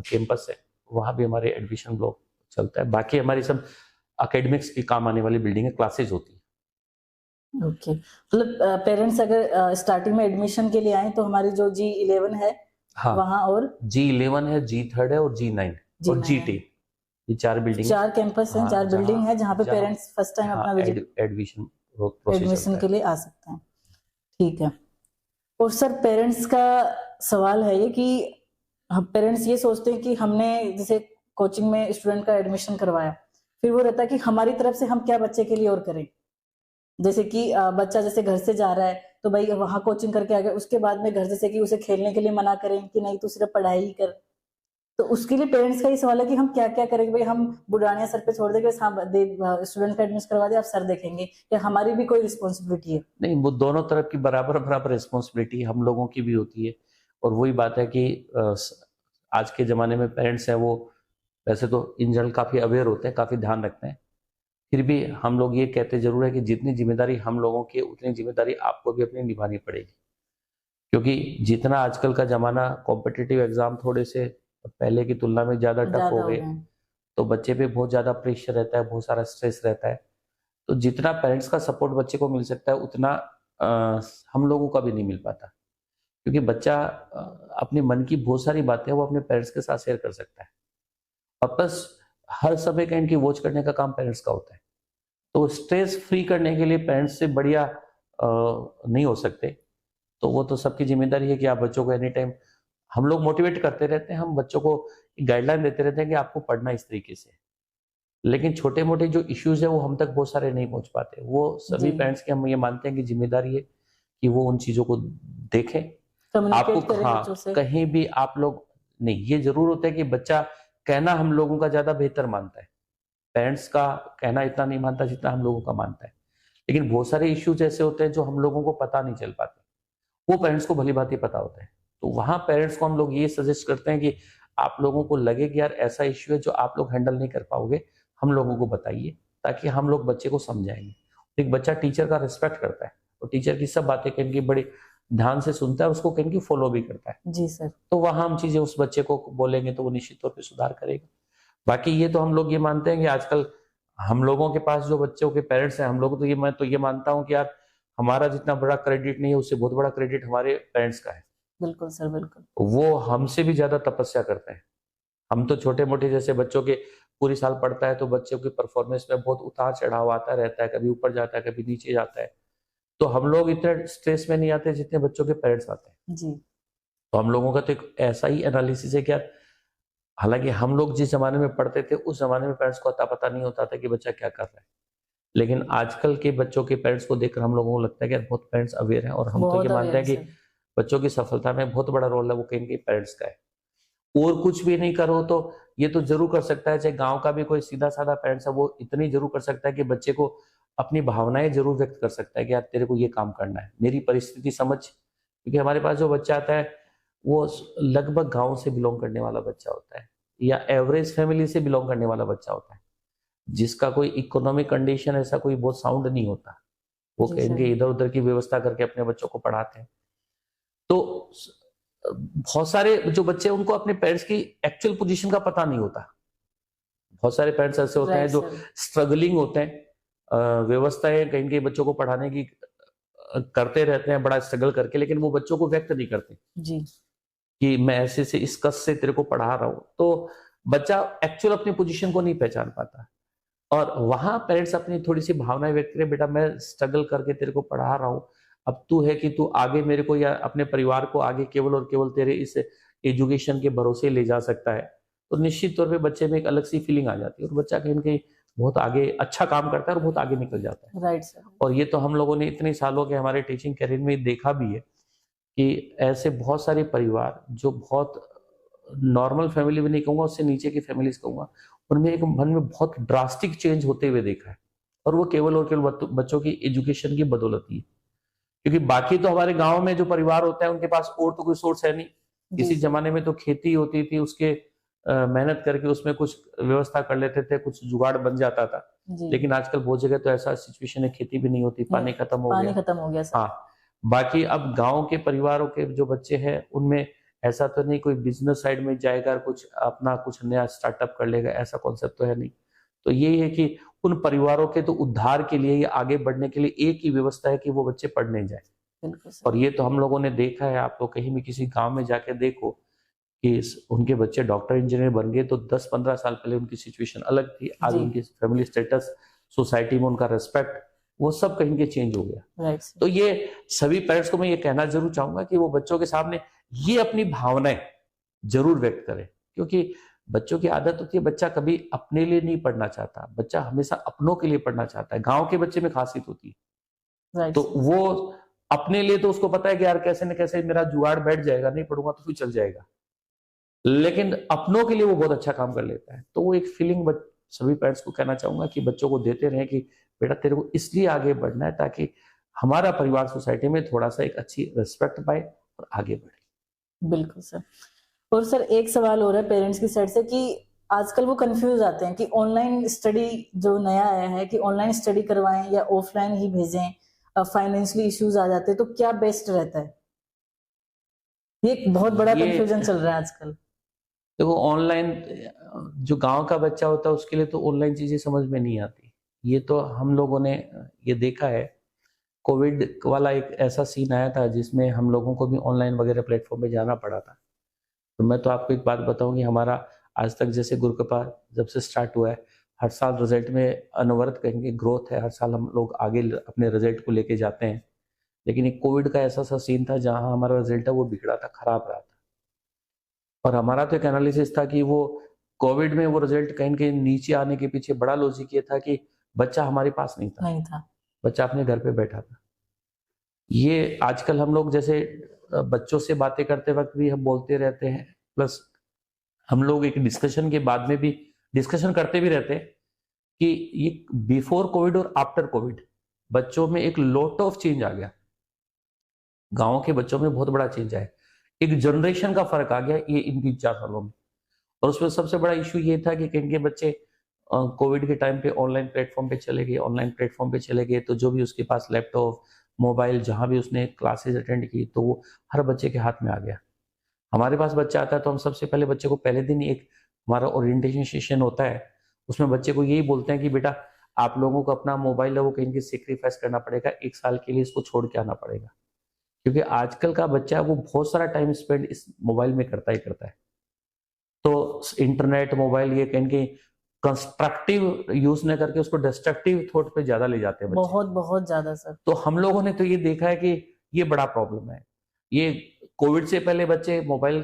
कैंपस है, वहाँ भी हमारे एडमिशन ब्लॉक चलता है। बाकी हमारी सब एकेडमिक्स की काम आने वाली बिल्डिंग है, क्लासेज होती है। ओके, मतलब पेरेंट्स अगर स्टार्टिंग में एडमिशन के लिए आए तो हमारी जो G11 है हाँ, वहाँ और G11 है, G3 है और G9 और G10, ये 4 बिल्डिंग, 4 कैंपस हैं, 4 बिल्डिंग है जहाँ पे पेरेंट्स फर्स्ट टाइम अपना विजिट एडमिशन के लिए आ सकते हैं। ठीक है। और सर पेरेंट्स का सवाल है ये कि हम पेरेंट्स ये सोचते हैं कि हमने जैसे कोचिंग में स्टूडेंट का एडमिशन करवाया, फिर वो रहता है कि हमारी तरफ से हम क्या बच्चे के लिए और करें। जैसे कि बच्चा जैसे घर से जा रहा है तो भाई वहां कोचिंग करके आ गया, उसके बाद में घर जैसे कि उसे खेलने के लिए मना करें कि नहीं तू सिर्फ पढ़ाई ही कर, तो उसके लिए पेरेंट्स का ये सवाल है कि हम क्या क्या करेंगे। भाई हम बुढ़ानिया सर पे छोड़ देंगे, स्टूडेंट का एडमिशन करवा दे आप सर देखेंगे, या हमारी भी कोई रिस्पॉन्सिबिलिटी है? नहीं, वो दोनों तरफ की बराबर बराबर रिस्पॉन्सिबिलिटी हम लोगों की भी होती है। और वही बात है कि आज के ज़माने में पेरेंट्स हैं वो वैसे तो इन जनरल काफ़ी अवेयर होते हैं, काफ़ी ध्यान रखते हैं। फिर भी हम लोग ये कहते जरूर है कि जितनी जिम्मेदारी हम लोगों की उतनी जिम्मेदारी आपको भी अपनी निभानी पड़ेगी, क्योंकि जितना आजकल का ज़माना कॉम्पिटिटिव एग्ज़ाम थोड़े से पहले की तुलना में ज़्यादा टफ हो गए, तो बच्चे पे बहुत ज़्यादा प्रेशर रहता है, बहुत सारा स्ट्रेस रहता है। तो जितना पेरेंट्स का सपोर्ट बच्चे को मिल सकता है उतना हम लोगों का भी नहीं मिल पाता, क्योंकि बच्चा अपने मन की बहुत सारी बातें वो अपने पेरेंट्स के साथ शेयर कर सकता है, और प्लस हर समय का इनकी वॉच करने का काम पेरेंट्स का होता है। तो स्ट्रेस फ्री करने के लिए पेरेंट्स से बढ़िया नहीं हो सकते। तो वो तो सबकी जिम्मेदारी है कि आप बच्चों को एनी टाइम, हम लोग मोटिवेट करते रहते हैं, हम बच्चों को गाइडलाइन देते रहते हैं कि आपको पढ़ना इस तरीके से, लेकिन छोटे मोटे जो इश्यूज है वो हम तक बहुत सारे नहीं पहुंच पाते। वो सभी पेरेंट्स की हम ये मानते हैं कि जिम्मेदारी है कि वो उन चीजों को देखें। आपको हाँ, कहीं भी आप लोग नहीं, ये जरूर होता है कि बच्चा कहना हम लोगों का ज्यादा बेहतर मानता है, पेरेंट्स का कहना इतना नहीं मानता जितना हम लोगों का मानता है। लेकिन बहुत सारे इश्यूज ऐसे होते हैं जो हम लोगों को पता नहीं चल पाते, वो पेरेंट्स को भली भांति पता होता है। तो वहां पेरेंट्स को हम लोग ये सजेस्ट करते हैं कि आप लोगों को लगे कि यार ऐसा इश्यू है जो आप लोग हैंडल नहीं कर पाओगे, हम लोगों को बताइए, ताकि हम लोग बच्चे को समझाएंगे। एक बच्चा टीचर का रिस्पेक्ट करता है और टीचर की सब बातें कहेंगे बड़े ध्यान से सुनता है, उसको कहेंगे फॉलो भी करता है। जी सर। तो वहां हम चीजें उस बच्चे को बोलेंगे तो वो निश्चित तौर पर सुधार करेगा। बाकी ये तो हम लोग ये मानते हैं कि आजकल हम लोगों के पास जो बच्चों के पेरेंट्स हैं, हम लोग तो ये मैं तो ये मानता हूँ कि यार हमारा जितना बड़ा क्रेडिट नहीं है, उससे बहुत बड़ा क्रेडिट हमारे पेरेंट्स का है। बिल्कुल सर, बिल्कुल। वो हमसे भी ज्यादा तपस्या करते हैं। हम तो छोटे मोटे जैसे बच्चों के पूरी साल पढ़ता है तो बच्चों की परफॉर्मेंस में बहुत उतार चढ़ाव आता रहता है, कभी ऊपर जाता है कभी नीचे जाता है। तो हम लोग इतने स्ट्रेस में नहीं आते जितने बच्चों के पेरेंट्स आते हैं। जी। तो हम लोगों का तो एक ऐसा ही एनालिसिस है कि यार हालांकि हम लोग जिस जमाने में पढ़ते थे उस जमाने में पेरेंट्स को अता पता नहीं होता था कि बच्चा क्या कर रहा है, लेकिन आजकल के बच्चों के पेरेंट्स को देखकर हम लोगों को लगता है कि यार बहुत पेरेंट्स अवेयर हैं और हम तो ये मानते हैं कि बच्चों की सफलता में बहुत बड़ा रोल है वो कहेंगे पेरेंट्स का है। और कुछ भी नहीं करो तो ये तो जरूर कर सकता है, चाहे गांव का भी कोई सीधा साधा पेरेंट्स है वो इतनी जरूर कर सकता है कि बच्चे को अपनी भावनाएं जरूर व्यक्त कर सकता है कि यार तेरे को ये काम करना है, मेरी परिस्थिति समझ। क्योंकि हमारे पास जो बच्चा आता है वो लगभग गांव से बिलोंग करने वाला बच्चा होता है या एवरेज फैमिली से बिलोंग करने वाला बच्चा होता है, जिसका कोई इकोनॉमिक कंडीशन ऐसा कोई बहुत साउंड नहीं होता। वो कहेंगे इधर उधर की व्यवस्था करके अपने बच्चों को पढ़ाते हैं। तो बहुत सारे जो बच्चे उनको अपने पेरेंट्स की एक्चुअल पोजीशन का पता नहीं होता। बहुत सारे पेरेंट्स ऐसे होते हैं जो स्ट्रगलिंग होते हैं, व्यवस्थाएं कहीं बच्चों को पढ़ाने की करते रहते हैं बड़ा स्ट्रगल करके, लेकिन वो बच्चों को व्यक्त नहीं करते जी कि मैं ऐसे से इस कस से तेरे को पढ़ा रहा हूं। तो बच्चा एक्चुअल अपनी पोजीशन को नहीं पहचान पाता और वहां पेरेंट्स अपनी थोड़ी सी भावनाएं व्यक्त करें, बेटा मैं स्ट्रगल करके तेरे को पढ़ा रहा हूं, अब तू है कि तू आगे मेरे को या अपने परिवार को आगे केवल और केवल तेरे इस एजुकेशन के भरोसे ले जा सकता है। तो निश्चित तौर पे बच्चे में एक अलग सी फीलिंग आ जाती है और बच्चा कहीं ना कहीं बहुत आगे अच्छा काम करता है और बहुत आगे निकल जाता है। Right sir. और ये तो हम लोगों ने इतने सालों के हमारे टीचिंग करियर में देखा भी है कि ऐसे बहुत सारे परिवार जो बहुत नॉर्मल फैमिली में नहीं कहूंगा, उससे नीचे की फैमिलीज कहूंगा, उनमें एक मन में बहुत ड्रास्टिक चेंज होते हुए देखा है और वो केवल और केवल बच्चों की एजुकेशन की बदौलत ही है। क्योंकि बाकी तो हमारे गांव में जो परिवार होता है उनके पास और तो कोई सोर्स है नहीं। किसी जमाने में तो खेती होती थी, उसके मेहनत करके उसमें कुछ व्यवस्था कर लेते थे, कुछ जुगाड़ बन जाता था। लेकिन आजकल बहुत जगह तो ऐसा सिचुएशन है, खेती भी नहीं होती, पानी खत्म हो गया। हाँ, बाकी अब गांव के परिवारों के जो बच्चे हैं उनमें ऐसा तो नहीं कोई बिजनेस साइड में जाएगा, कुछ अपना कुछ नया स्टार्टअप कर लेगा, ऐसा कॉन्सेप्ट तो है नहीं। तो यही है कि उन परिवारों के तो उद्धार के लिए या आगे बढ़ने के लिए एक ही व्यवस्था है कि वो बच्चे पढ़ने जाए। और ये तो हम लोगों ने देखा है, आप लोग कहीं भी किसी गांव में जाके देखो कि उनके बच्चे डॉक्टर इंजीनियर बन गए तो 10-15 साल पहले उनकी सिचुएशन अलग थी, आज उनकी फैमिली स्टेटस, सोसाइटी में उनका रेस्पेक्ट, वो सब कहीं के चेंज हो गया। तो ये सभी पेरेंट्स को मैं ये कहना जरूर चाहूंगा कि वो बच्चों के सामने ये अपनी भावनाएं जरूर व्यक्त करें, क्योंकि बच्चों की आदत होती है बच्चा कभी अपने लिए नहीं पढ़ना चाहता, बच्चा हमेशा अपनों के लिए पढ़ना चाहता है। गांव के बच्चे में खासियत होती है। तो वो अपने लिए तो उसको पता है कि यार कैसे न कैसे मेरा जुगाड़ बैठ जाएगा, नहीं पढ़ूंगा तो फिर चल जाएगा, लेकिन अपनों के लिए वो बहुत अच्छा काम कर लेता है। तो वो एक फीलिंग सभी पेरेंट्स को कहना चाहूंगा कि बच्चों को देते रहे कि बेटा तेरे को इसलिए आगे बढ़ना है ताकि हमारा परिवार सोसाइटी में थोड़ा सा एक अच्छी रिस्पेक्ट पाए और आगे बढ़े। बिल्कुल सर। और सर एक सवाल हो रहा है पेरेंट्स की साइड से कि आजकल वो कंफ्यूज आते हैं कि ऑनलाइन स्टडी जो नया आया है कि ऑनलाइन स्टडी करवाएं या ऑफलाइन ही भेजें, फाइनेंशियली इश्यूज आ जाते हैं, तो क्या बेस्ट रहता है? ये एक बहुत बड़ा कंफ्यूजन चल रहा है आजकल। देखो ऑनलाइन जो गांव का बच्चा होता है उसके लिए तो ऑनलाइन चीजें समझ में नहीं आती। ये तो हम लोगों ने ये देखा है, कोविड वाला एक ऐसा सीन आया था जिसमें हम लोगों को भी ऑनलाइन वगैरह प्लेटफॉर्म पे जाना पड़ा था। तो मैं तो आपको एक बात बताऊं कि हमारा आज तक जैसे गुरुकृपा जब से स्टार्ट हुआ है, हर साल रिजल्ट में अनवरत कहेंगे ग्रोथ है, हर साल हम लोग आगे अपने रिजल्ट को लेके जाते हैं। लेकिन एक कोविड का ऐसा सा सीन था जहां हमारा रिजल्ट है वो बिगड़ा था, खराब रहा था। और हमारा तो एक एनालिसिस था कि वो कोविड में वो रिजल्ट कहीं कहीं नीचे आने के पीछे बड़ा लॉजिक ये था कि बच्चा हमारे पास नहीं था, बच्चा अपने घर पे बैठा था। ये आजकल हम लोग जैसे बच्चों से बातें करते वक्त भी हम बोलते रहते हैं, प्लस हम लोग एक डिस्कशन के बाद में भी डिस्कशन करते भी रहते हैं कि ये बिफोर कोविड और आफ्टर कोविड बच्चों में एक लॉट ऑफ चेंज आ गया। गांव के बच्चों में बहुत बड़ा चेंज आया, एक जनरेशन का फर्क आ गया ये इन 3-4 सालों में। और उसमें सबसे बड़ा इशू ये था कि इनके बच्चे कोविड के टाइम पे ऑनलाइन प्लेटफॉर्म पे चले गए। ऑनलाइन प्लेटफॉर्म पे चले गए तो जो भी उसके पास लैपटॉप, मोबाइल, जहां भी उसने क्लासेस अटेंड की तो वो हर बच्चे के हाथ में आ गया। हमारे पास बच्चा आता है तो हम सबसे पहले बच्चे को पहले दिन एक हमारा ओरिएंटेशन सेशन होता है, उसमें बच्चे को यही बोलते हैं कि बेटा आप लोगों को अपना मोबाइल है वो कहीं के सेक्रीफाइस करना पड़ेगा, 1 साल के लिए इसको छोड़ के आना पड़ेगा। क्योंकि आजकल का बच्चा वो बहुत सारा टाइम स्पेंड इस मोबाइल में करता ही करता है। तो इंटरनेट, मोबाइल ये कहीं के कंस्ट्रक्टिव यूज न करके उसको डिस्ट्रक्टिव थॉट पे ज्यादा ले जाते हैं बच्चे। बहुत बहुत ज्यादा सर। तो हम लोगों ने तो ये देखा है कि ये बड़ा प्रॉब्लम है। ये कोविड से पहले बच्चे मोबाइल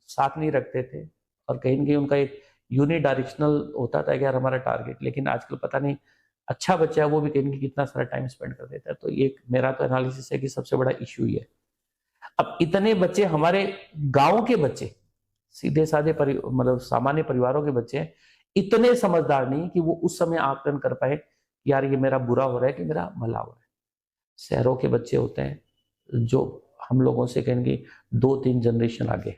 साथ नहीं रखते थे और कहीं न कहीं उनका एक यूनिडायरेक्शनल होता था कि यार हमारा टारगेट, लेकिन आजकल पता नहीं अच्छा बच्चा है वो भी कहीं न कहीं कितना सारा टाइम स्पेंड कर देता है। तो ये मेरा तो एनालिसिस है कि सबसे बड़ा इश्यू ये है। अब इतने बच्चे हमारे गांव के बच्चे, सीधे साधे मतलब सामान्य परिवारों के बच्चे इतने समझदार नहीं कि वो उस समय आकलन कर पाए यार ये मेरा बुरा हो रहा है कि मेरा भला हो रहा है। शहरों के बच्चे होते हैं जो हम लोगों से कहेंगे 2-3 जनरेशन आगे,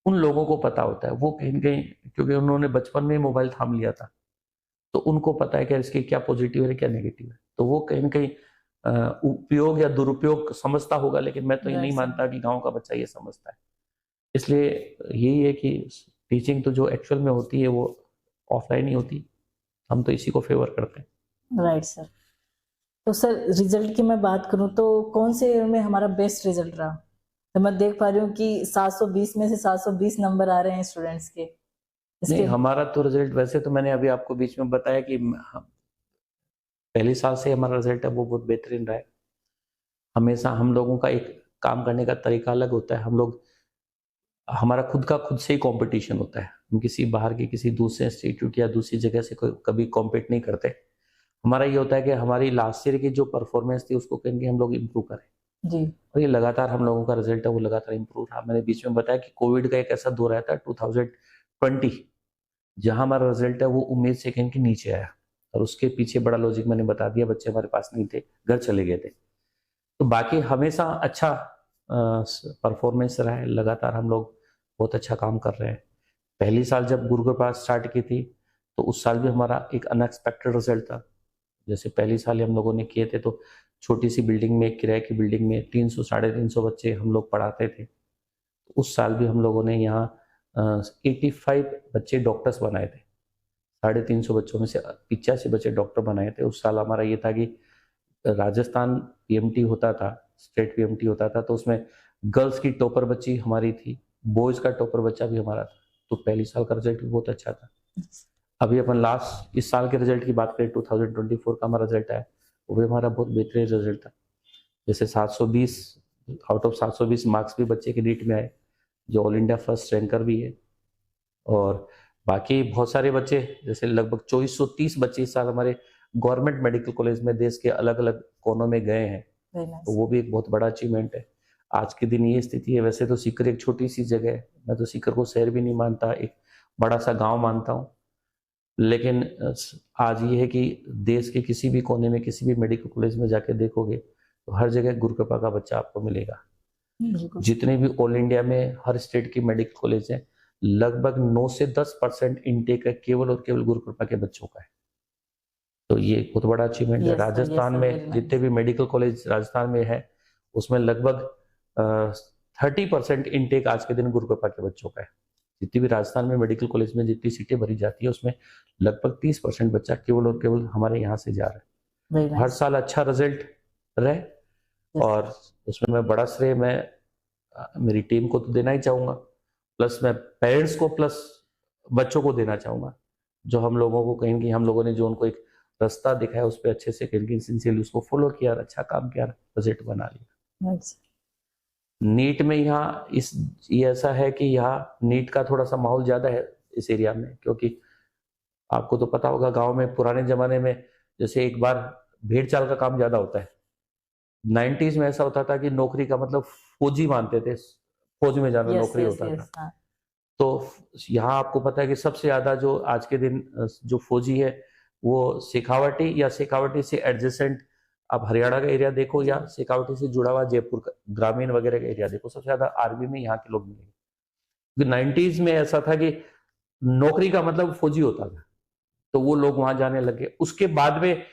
उन लोगों को पता होता है। वो कहीं कहीं क्योंकि उन्होंने बचपन में मोबाइल थाम लिया था तो उनको पता है कि इसके क्या पॉजिटिव है क्या नेगेटिव है। तो वो कहीं ना कहीं उपयोग या दुरुपयोग समझता होगा, लेकिन मैं तो ये नहीं मानता कि गांव का बच्चा ये समझता है। इसलिए यही है कि टीचिंग तो जो एक्चुअल में होती है वो ऑफलाइन ही होती, हम तो इसी को फेवर करते हैं। Right sir. तो सर रिजल्ट की मैं बात करूं तो कौन से ईयर में हमारा बेस्ट रिजल्ट रहा? तो मैं देख पा रही हूँ कि 720 में से 720 नंबर आ रहे हैं स्टूडेंट्स के। नहीं, हमारा तो रिजल्ट वैसे तो मैंने अभी आपको बीच में बताया कि पहले साल से हमारा रिजल्ट है वो बहुत बेहतरीन रहा है। हमेशा हम लोगों का एक काम करने का तरीका अलग होता है। हम लोग हमारा खुद का खुद से ही कंपटीशन होता है। हम किसी बाहर के किसी दूसरे इंस्टीट्यूट या दूसरी जगह से कभी कॉम्पीट नहीं करते। हमारा ये होता है कि हमारी लास्ट ईयर की जो परफॉर्मेंस थी उसको कहेंगे हम लोग इम्प्रूव करें जी। और ये लगातार हम लोगों का रिजल्ट है वो लगातार इम्प्रूव रहा। मैंने बीच में बताया कि कोविड का एक ऐसा दौर आया था 2020 जहां हमारा रिजल्ट है वो उम्मीद से कहीं के नीचे आया और उसके पीछे बड़ा लॉजिक मैंने बता दिया। बच्चे हमारे पास नहीं थे, घर चले गए थे। तो बाकी हमेशा अच्छा परफॉर्मेंस रहा है, लगातार हम लोग बहुत अच्छा काम कर रहे हैं। पहली साल जब गुरु के पास स्टार्ट की थी तो उस साल भी हमारा एक अनएक्सपेक्टेड रिजल्ट था। जैसे पहली साल हम लोगों ने किए थे तो छोटी सी बिल्डिंग में, किराए की बिल्डिंग में 300-350 बच्चे हम लोग पढ़ाते थे। उस साल भी हम लोगों ने यहाँ 85 बच्चे डॉक्टर्स बनाए थे। 350 बच्चों में से 85 बच्चे डॉक्टर बनाए थे। उस साल हमारा ये था कि राजस्थान पीएमटी होता था, स्टेट पीएमटी होता था, तो उसमें गर्ल्स की टॉपर बच्ची हमारी थी, बॉयज का टॉपर बच्चा भी हमारा था। तो पहली साल का रिजल्ट भी बहुत अच्छा था। अभी अपन लास्ट इस साल के रिजल्ट की बात करें 2024 का हमारा रिजल्ट है वो भी हमारा बहुत बेहतरीन रिजल्ट था। जैसे 720 आउट ऑफ 720 मार्क्स भी बच्चे के नीट में आए जो ऑल इंडिया फर्स्ट रैंकर भी है। और बाकी बहुत सारे बच्चे जैसे लगभग 2430 बच्चे इस साल हमारे गवर्नमेंट मेडिकल कॉलेज में देश के अलग अलग कोनों में गए हैं। तो वो भी एक बहुत बड़ा अचीवमेंट है। आज के दिन ये स्थिति है। वैसे तो सीकर एक छोटी सी जगह है, मैं तो सीकर को शहर भी नहीं मानता, एक बड़ा सा गांव मानता हूँ। लेकिन आज ये है कि देश के किसी भी कोने में किसी भी मेडिकल कॉलेज में जाके देखोगे तो हर जगह गुरु कृपा का बच्चा आपको मिलेगा। जितने भी ऑल इंडिया में हर स्टेट की मेडिकल कॉलेज है लगभग 9 से 10% इनटेक है केवल और केवल गुरु कृपा के बच्चों का है। तो ये बहुत बड़ा अचीवमेंट है। राजस्थान में जितने भी मेडिकल कॉलेज राजस्थान में है उसमें लगभग 30% इनटेक आज के दिन गुरु कृपा के बच्चों का है। जितनी भी राजस्थान में मेडिकल कॉलेज में जितनी सीटें भरी जाती है उसमें लगभग 30% बच्चा केवल और केवल हमारे यहाँ से जा रहा है। हर साल अच्छा रिजल्ट रहे और उसमें मैं बड़ा श्रेय मैं मेरी टीम को तो देना ही चाहूंगा, प्लस मैं पेरेंट्स को प्लस बच्चों को देना चाहूंगा जो हम लोगों को कहीं कि हम लोगों ने जो उनको एक रास्ता दिखाया उस पर अच्छे से कहीं सिंसियरली उसको फॉलो किया, अच्छा काम किया, रिजल्ट बना लिया। नीट में यहाँ ये ऐसा है कि यहाँ नीट का थोड़ा सा माहौल ज्यादा है इस एरिया में, क्योंकि आपको तो पता होगा गांव में पुराने जमाने में जैसे एक बार भेड़ चाल का काम ज्यादा होता है। 90s में ऐसा होता था कि नौकरी का मतलब फौजी मानते थे, फौज में जाना नौकरी होता था। तो यहाँ आपको पता है कि सबसे ज्यादा जो आज के दिन जो फौजी है वो शेखावटी या शेखावटी से एडजेसेंट आप हरियाणा का एरिया देखो या शेखावटी से जुड़ा हुआ जयपुर का ग्रामीण वगैरह का एरिया देखो, सबसे ज्यादा आर्मी में यहाँ के लोग मिलेंगे। क्योंकि 90s में ऐसा था कि नौकरी का मतलब फौजी होता था, तो वो लोग वहां जाने लगे। उसके बाद में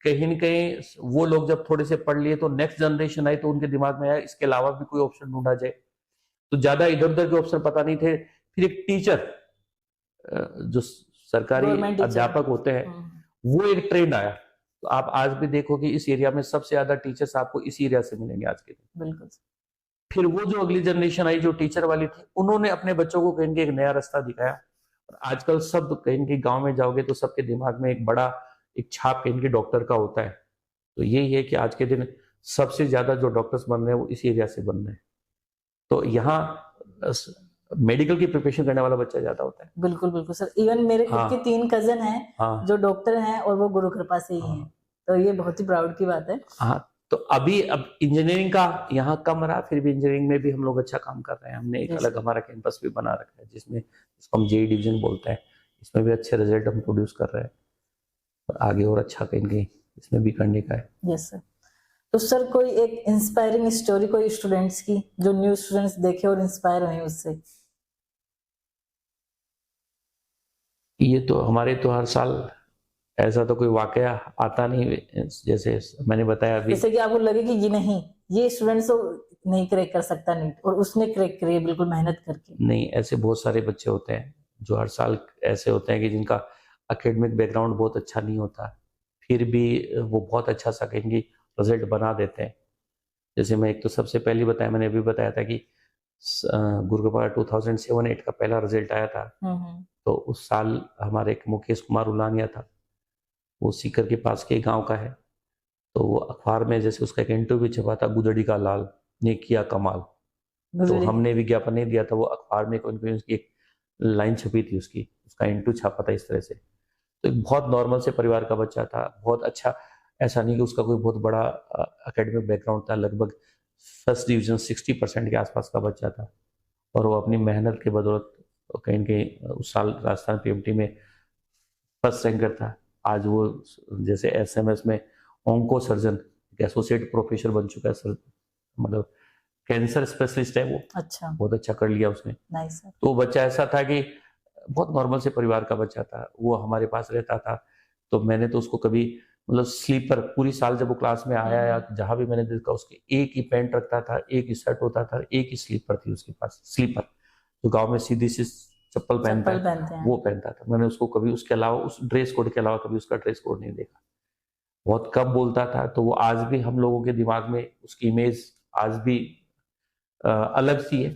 कहीं न कहीं वो लोग जब थोड़े से पढ़ लिए तो नेक्स्ट जनरेशन आई, तो उनके दिमाग में आया इसके अलावा भी कोई ऑप्शन ढूंढा जाए। तो ज्यादा इधर उधर के ऑप्शन पता नहीं थे। फिर एक टीचर, जो सरकारी Government teacher। अध्यापक होते हैं, वो एक ट्रेंड आया। तो आप आज भी देखो कि इस एरिया में सबसे ज्यादा टीचर्स आपको इसी एरिया से मिलेंगे आज के दिन। बिल्कुल। फिर वो जो अगली जनरेशन आई जो टीचर वाली थी, उन्होंने अपने बच्चों को कहीं एक नया रास्ता दिखाया। और आजकल सब कहीं गांव में जाओगे तो सबके दिमाग में एक बड़ा एक छाप कहीं डॉक्टर का होता है। तो यही है कि आज के दिन सबसे ज्यादा जो डॉक्टर्स बन रहे हैं वो इस एरिया से बन रहे हैं। तो यहाँ मेडिकल की प्रिपरेशन करने वाला बच्चा ज्यादा होता है। बिल्कुल बिल्कुल सर, इवन मेरे खुद हाँ। के 3 कजन हैं हाँ। जो डॉक्टर हैं और वो गुरु कृपा से ही हैं। तो ये बहुत ही प्राउड की बात है। हाँ, तो अभी अब इंजीनियरिंग का यहाँ कम रहा, फिर भी इंजीनियरिंग में भी हम लोग अच्छा काम कर रहे हैं। हमने एक अलग हमारा कैंपस भी बना रखा है जिसमें इसको हम जेई डिवीजन बोलते हैं। इसमें भी अच्छे रिजल्ट हम प्रोड्यूस कर रहे हैं और आगे और अच्छा करेंगे, इसमें भी करने का है। Yes sir. तो सर कोई एक इंस्पायरिंग स्टोरी कोई स्टूडेंट्स की जो न्यू स्टूडेंट्स देखे और इंस्पायर हुए उससे? ये तो हमारे तो हर साल ऐसा तो कोई वाकया आता नहीं, जैसे मैंने बताया अभी। जैसे कि आपको लगे कि ये नहीं, ये स्टूडेंट्स तो नहीं क्रैक कर सकता नीट, और उसने क्रैक करी बिल्कुल मेहनत करके। नहीं, ऐसे बहुत सारे बच्चे होते हैं जो हर साल ऐसे होते हैं कि जिनका एकेडमिक बैकग्राउंड बहुत अच्छा नहीं होता, फिर भी वो बहुत अच्छा सा कहेंगे रिजल्ट बना देते हैं। जैसे मैं एक तो सबसे पहले बताया, मैंने अभी बताया था कि गुरुकृपा 2007-8 का पहला रिजल्ट आया था। तो उस साल हमारे एक मुकेश कुमार उलानिया था, वो सीकर के पास के गांव का है। तो वो अखबार में जैसे उसका एक इंटरव्यू छपा था, गुदड़ी का लाल ने किया कमाल। तो हमने विज्ञापन नहीं दिया था, वो अखबार में उसकी एक लाइन छपी थी, उसका इंटरव्यू छपा था इस तरह से। तो एक बहुत नॉर्मल से परिवार का बच्चा था, बहुत अच्छा, ऐसा नहीं कि उसका कोई बहुत बड़ा एकेडमिक बैकग्राउंड था। लगभग फर्स्ट डिवीजन 60% के आसपास का बच्चा था और वो अपनी मेहनत के बदौलत कहीं कहीं उस साल राजस्थान पीएमटी में फर्स्ट रैंकर था। आज वो जैसे एसएमएस में ऑन्को सर्जन, एसोसिएट प्रोफेसर बन चुका है सर, मतलब कैंसर स्पेशलिस्ट है वो। अच्छा, बहुत अच्छा कर लिया उसने। Nice sir. तो बच्चा ऐसा था कि बहुत नॉर्मल से परिवार का बच्चा था, वो हमारे पास रहता था। तो मैंने तो उसको कभी मतलब स्लीपर पूरी साल जब वो क्लास में आया या जहां भी मैंने देखा उसके एक ही पैंट रखता था, एक ही शर्ट होता था, एक ही स्लीपर थी उसके पास, स्लीपर जो गांव में सीधी सी चप्पल पहनते हैं वो पहनता था। मैंने उसको कभी उसके अलावा उस ड्रेस कोड के अलावा कभी उसका ड्रेस कोड नहीं देखा। बहुत कम बोलता था। तो वो आज भी हम लोगों के दिमाग में उसकी इमेज आज भी अलग सी है।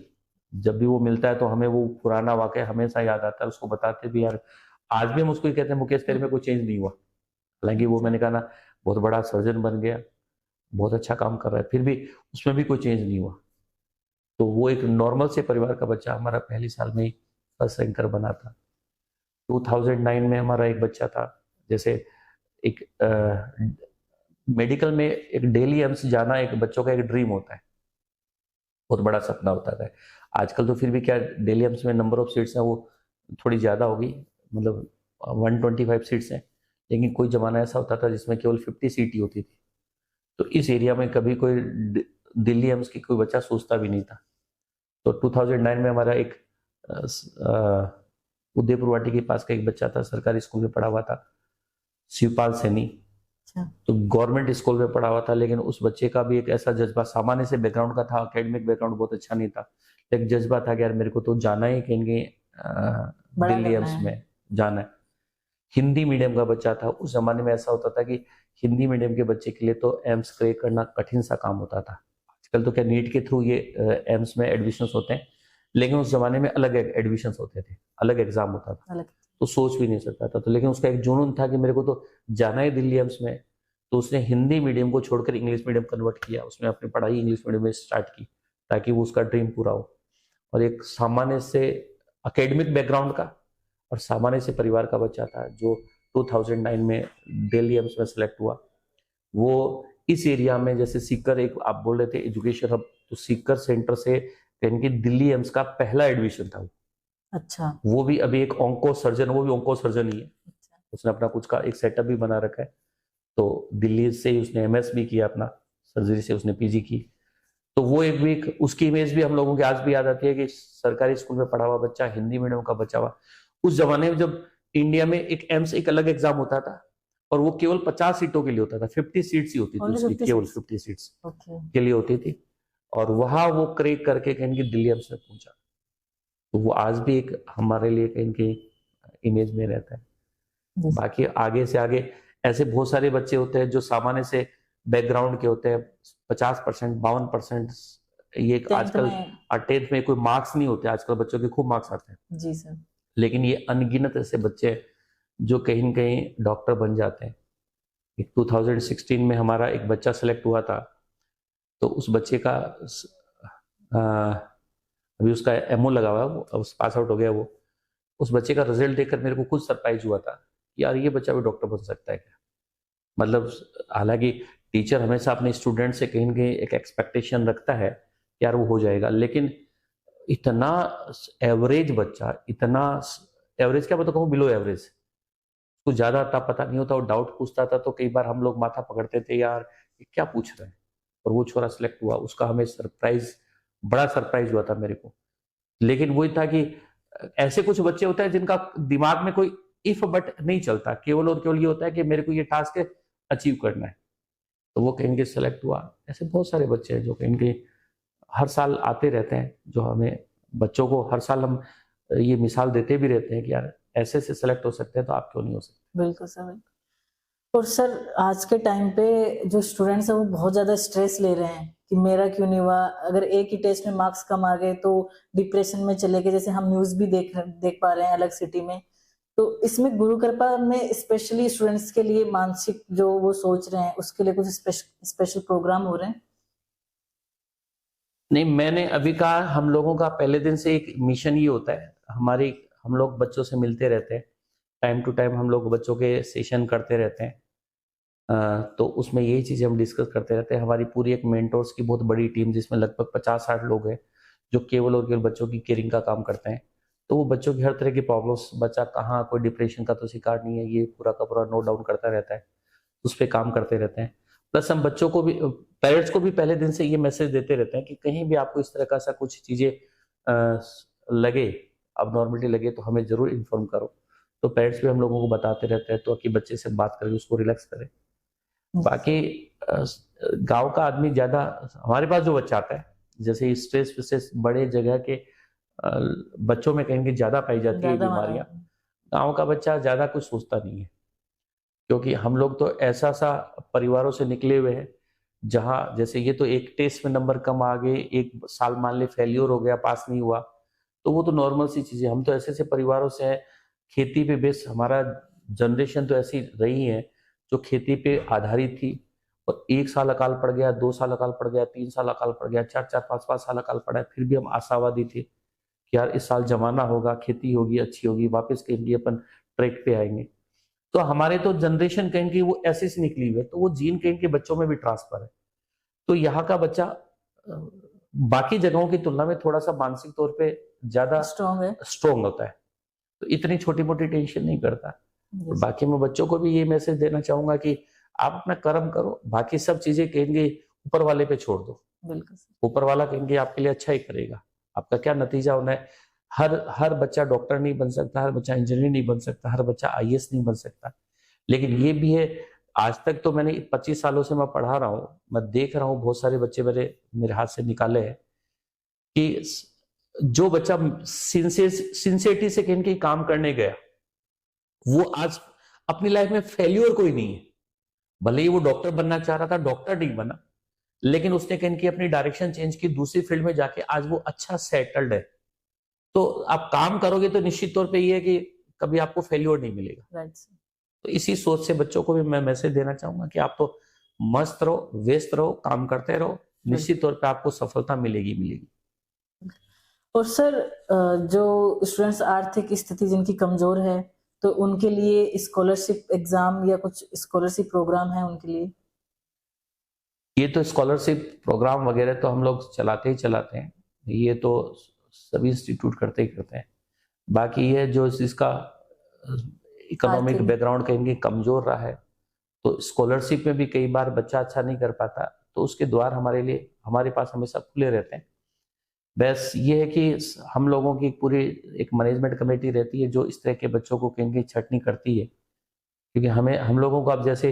जब भी वो मिलता है तो हमें वो पुराना वाकया हमेशा याद आता है। उसको बताते भी यार, आज भी हम उसको कहते हैं मुकेश तेरे में कोई चेंज नहीं हुआ। हालांकि वो मैंने कहा ना बहुत बड़ा सर्जन बन गया, बहुत अच्छा काम कर रहा है, फिर भी उसमें भी कोई चेंज नहीं हुआ। तो वो एक नॉर्मल से परिवार का बच्चा हमारा पहले साल में ही फर्स्ट रैंकर बना था। 2009 में हमारा एक बच्चा था, जैसे एक मेडिकल में एक डेली एम्स जाना एक बच्चों का एक ड्रीम होता है, बहुत बड़ा सपना होता है। आजकल तो फिर भी क्या डेली एम्स में नंबर ऑफ सीट्स हैं वो थोड़ी ज़्यादा होगी, मतलब 125 सीट्स हैं, लेकिन कोई ज़माना ऐसा होता था जिसमें केवल 50 सीट ही होती थी। तो इस एरिया में कभी कोई दिल्ली एम्स की कोई बच्चा सोचता भी नहीं था। तो 2009 में हमारा एक उदयपुर वाटी के पास का एक बच्चा था, सरकारी स्कूल में पढ़ा हुआ था, शिवपाल सैनी। तो गवर्नमेंट स्कूल में पढ़ा हुआ था, लेकिन उस बच्चे का भी एक ऐसा जज्बा, सामान्य से बैकग्राउंड का था, एकेडमिक बैकग्राउंड बहुत अच्छा नहीं था, एक जज्बा था कि यार मेरे को तो जाना ही कहेंगे दिल्ली एम्स में जाना है। हिंदी मीडियम का बच्चा था। उस जमाने में ऐसा होता था कि हिंदी मीडियम के बच्चे के लिए तो एम्स क्रैक करना कठिन सा काम होता था। आजकल तो क्या नीट के थ्रू ये एम्स में एडमिशन होते हैं, लेकिन उस जमाने में अलग एडमिशन होते थे, अलग एग्जाम होता था, तो सोच भी नहीं सकता था। तो लेकिन उसका एक जुनून था कि मेरे को तो जाना है दिल्ली एम्स में। तो उसने हिंदी मीडियम को छोड़कर इंग्लिश मीडियम कन्वर्ट किया, उसने अपनी पढ़ाई इंग्लिश मीडियम में स्टार्ट की ताकि वो उसका ड्रीम पूरा हो। और एक सामान्य से एकेडमिक बैकग्राउंड का और सामान्य से परिवार का बच्चा था जो 2009 में दिल्ली एम्स में सेलेक्ट हुआ। वो इस एरिया में जैसे सीकर, एक आप बोल रहे थे एजुकेशन हब, तो सीकर सेंटर से इनकी दिल्ली एम्स का पहला एडमिशन था। अच्छा। वो भी अभी एक ऑन्को सर्जन, वो भी ऑन्को सर्जन ही है। उसने अपना कुछ का एक सेटअप भी बना रखा है। तो दिल्ली से ही उसने एमएस भी किया, अपना सर्जरी से उसने पीजी की। तो वो एक उसकी इमेज भी हम लोगों की आज भी याद आती है कि सरकारी स्कूल में पढ़ा हुआ बच्चा, हिंदी मीडियम का बच्चा हुआ। उस जमाने में जब इंडिया में एक एम्स एक अलग एग्जाम होता था और वो केवल 50 सीटों के लिए होता था, 50 सीट्स ही होती थी उसकी, केवल 50 सीट्स के लिए होती थी। और वहां वो क्रैक करके कहीं की दिल्ली एम्स में पहुंचा। तो वो आज भी एक हमारे लिए कहीं की इमेज में रहता है। बाकी आगे से आगे ऐसे बहुत सारे बच्चे होते हैं जो सामान्य से बैकग्राउंड के होते हैं, 50%, 52%। ये आजकल 10th में कोई मार्क्स नहीं होते, आजकल बच्चों के खूब मार्क्स आते हैं जी सर। लेकिन ये अनगिनत ऐसे बच्चे हैं जो कहीं न कहीं डॉक्टर बन जाते हैं। 2016 में हमारा एक बच्चा सेलेक्ट हुआ था, तो उस बच्चे का अभी उसका एमओ लगा हुआ है, वो पास आउट हो गया। वो उस बच्चे का रिजल्ट देखकर मेरे को खुद सरप्राइज हुआ था, यार ये बच्चा भी डॉक्टर बन सकता है क्या। मतलब हालांकि टीचर हमेशा अपने स्टूडेंट से कहीं न कहीं एक एक्सपेक्टेशन रखता है यार वो हो जाएगा, लेकिन इतना एवरेज बच्चा, इतना एवरेज क्या मतलब कहूँ, बिलो एवरेज, कुछ ज्यादा अता पता नहीं होता और डाउट पूछता था तो कई बार हम लोग माथा पकड़ते थे, यार ये क्या पूछ रहे हैं। और वो छोरा सिलेक्ट हुआ, उसका हमें सरप्राइज, बड़ा सरप्राइज हुआ था मेरे को। लेकिन वही था कि ऐसे कुछ बच्चे होते हैं जिनका दिमाग में कोई इफ बट नहीं चलता, केवल और केवल ये होता है कि मेरे को ये टास्क अचीव करना है, तो वो कहीं के सिलेक्ट हुआ। ऐसे बहुत सारे बच्चे हैं जो कहीं के हर साल आते रहते हैं, जो हमें बच्चों को हर साल हम ये मिसाल देते भी रहते हैं कि यार ऐसे से सिलेक्ट हो सकते हैं तो आप क्यों नहीं हो सकते। बिल्कुल सर, बिल्कुल। और सर आज के टाइम पे जो स्टूडेंट्स हैं वो बहुत ज्यादा स्ट्रेस ले रहे हैं कि मेरा क्यों नहीं हुआ, अगर एक ही टेस्ट में मार्क्स कम आ गए तो डिप्रेशन में चले गए, जैसे हम न्यूज भी देख पा रहे हैं अलग सिटी में। तो इसमें गुरु कृपा में स्पेशली स्टूडेंट्स के लिए मानसिक जो वो सोच रहे हैं उसके लिए कुछ स्पेशल प्रोग्राम हो रहे हैं? नहीं, मैंने अभी कहा, हम लोगों का पहले दिन से एक मिशन ये होता है, हम लोग बच्चों से मिलते रहते हैं, टाइम टू टाइम हम लोग बच्चों के सेशन करते रहते हैं। तो उसमें यही चीजें हम डिस्कस करते रहते हैं। हमारी पूरी एक मेंटोर्स की बहुत बड़ी टीम जिसमें लगभग 50-60 लोग हैं जो केवल और केवल बच्चों की केयरिंग का काम करते हैं। तो वो बच्चों की हर तरह की प्रॉब्लम्स, बच्चा कहाँ कोई डिप्रेशन का तो शिकार नहीं है, ये पूरा का पूरा नोट डाउन करता रहता है, उस पर काम करते रहते हैं। प्लस हम बच्चों को भी, पेरेंट्स को भी पहले दिन से ये मैसेज देते रहते हैं कि कहीं भी आपको इस तरह का सा कुछ चीजें लगे, अब नॉर्मलिटी लगे तो हमें जरूर इन्फॉर्म करो। तो पेरेंट्स भी हम लोगों को बताते रहते हैं तो कि बच्चे से बात करके उसको रिलैक्स करें। बाकी गांव का आदमी ज्यादा, हमारे पास जो बच्चा आता है, जैसे स्ट्रेस विस्ट्रेस बड़े जगह के बच्चों में कहीं ज्यादा पाई जाती है बीमारियां, गांव का बच्चा ज्यादा कुछ सोचता नहीं है, क्योंकि हम लोग तो ऐसा सा परिवारों से निकले हुए हैं जहां जैसे ये तो एक टेस्ट में नंबर कम आ गए, एक साल मान ले फेल्योर हो गया, पास नहीं हुआ, तो वो तो नॉर्मल सी चीजें। हम तो ऐसे ऐसे परिवारों से हैं, खेती पे बेस, हमारा जनरेशन तो ऐसी रही है जो खेती पे आधारित थी, और 1 साल अकाल पड़ गया, 2 साल अकाल पड़ गया, 3 साल अकाल पड़ गया, 4-4, 5-5 साल अकाल पड़ा है, फिर भी हम आशावादी थे कि यार इस साल जमाना होगा, खेती होगी, अच्छी होगी, वापस कहीं अपन ट्रैक पे आएंगे। तो हमारे तो जनरेशन कहीं की वो ऐसे से निकली हुई है, तो वो जीन कहीं के बच्चों में भी ट्रांसफर है। तो यहाँ का बच्चा बाकी जगहों की तुलना में थोड़ा सा मानसिक तौर पे ज्यादा स्ट्रॉन्ग होता है, तो इतनी छोटी मोटी टेंशन नहीं करता। बाकी मैं बच्चों को भी ये मैसेज देना चाहूंगा कि आप अपना कर्म करो, बाकी सब चीजें कहेंगे ऊपर वाले पे छोड़ दो। बिल्कुल, ऊपर वाला कहेंगे आपके लिए अच्छा ही करेगा, आपका क्या नतीजा होना है। हर बच्चा डॉक्टर नहीं बन सकता, हर बच्चा इंजीनियर नहीं बन सकता, हर बच्चा आईएएस नहीं बन सकता, लेकिन ये भी है, आज तक तो मैंने 25 सालों से मैं पढ़ा रहा हूँ, मैं देख रहा हूँ बहुत सारे बच्चे मेरे हाथ से निकाले हैं कि जो बच्चा सिंसियरिटी से कहीं काम करने गया, वो आज अपनी लाइफ में फेल्यूर कोई नहीं है। भले ही वो डॉक्टर बनना चाह रहा था, डॉक्टर नहीं बना, लेकिन उसने कहीं अपनी डायरेक्शन चेंज की, दूसरी फील्ड में जाके आज वो अच्छा सेटल्ड है। तो आप काम करोगे तो निश्चित तौर पे ये है कि कभी आपको फेल्यूर नहीं मिलेगा। तो इसी सोच से बच्चों को भी मैं मैसेज देना चाहूंगा कि आप तो मस्त रहो, व्यस्त रहो, काम करते रहो, निश्चित तौर पे आपको सफलता मिलेगी। और सर जो स्टूडेंट्स आर्थिक स्थिति जिनकी कमजोर है, तो उनके लिए स्कॉलरशिप एग्जाम या कुछ स्कॉलरशिप प्रोग्राम है उनके लिए? ये तो स्कॉलरशिप प्रोग्राम वगैरह तो हम लोग चलाते हैं, ये तो सभी इंस्टीट्यूट करते ही करते हैं। बाकी ये जो इसका इकोनॉमिक आर्थिक बैकग्राउंड कहेंगे कमजोर रहा है, तो स्कॉलरशिप में भी कई बार बच्चा अच्छा नहीं कर पाता, तो उसके द्वार हमारे पास हमेशा खुले रहते हैं। बस ये है कि हम लोगों की पूरी एक मैनेजमेंट कमेटी रहती है जो इस तरह के बच्चों को कहेंगे छटनी करती है, क्योंकि हम लोगों को अब जैसे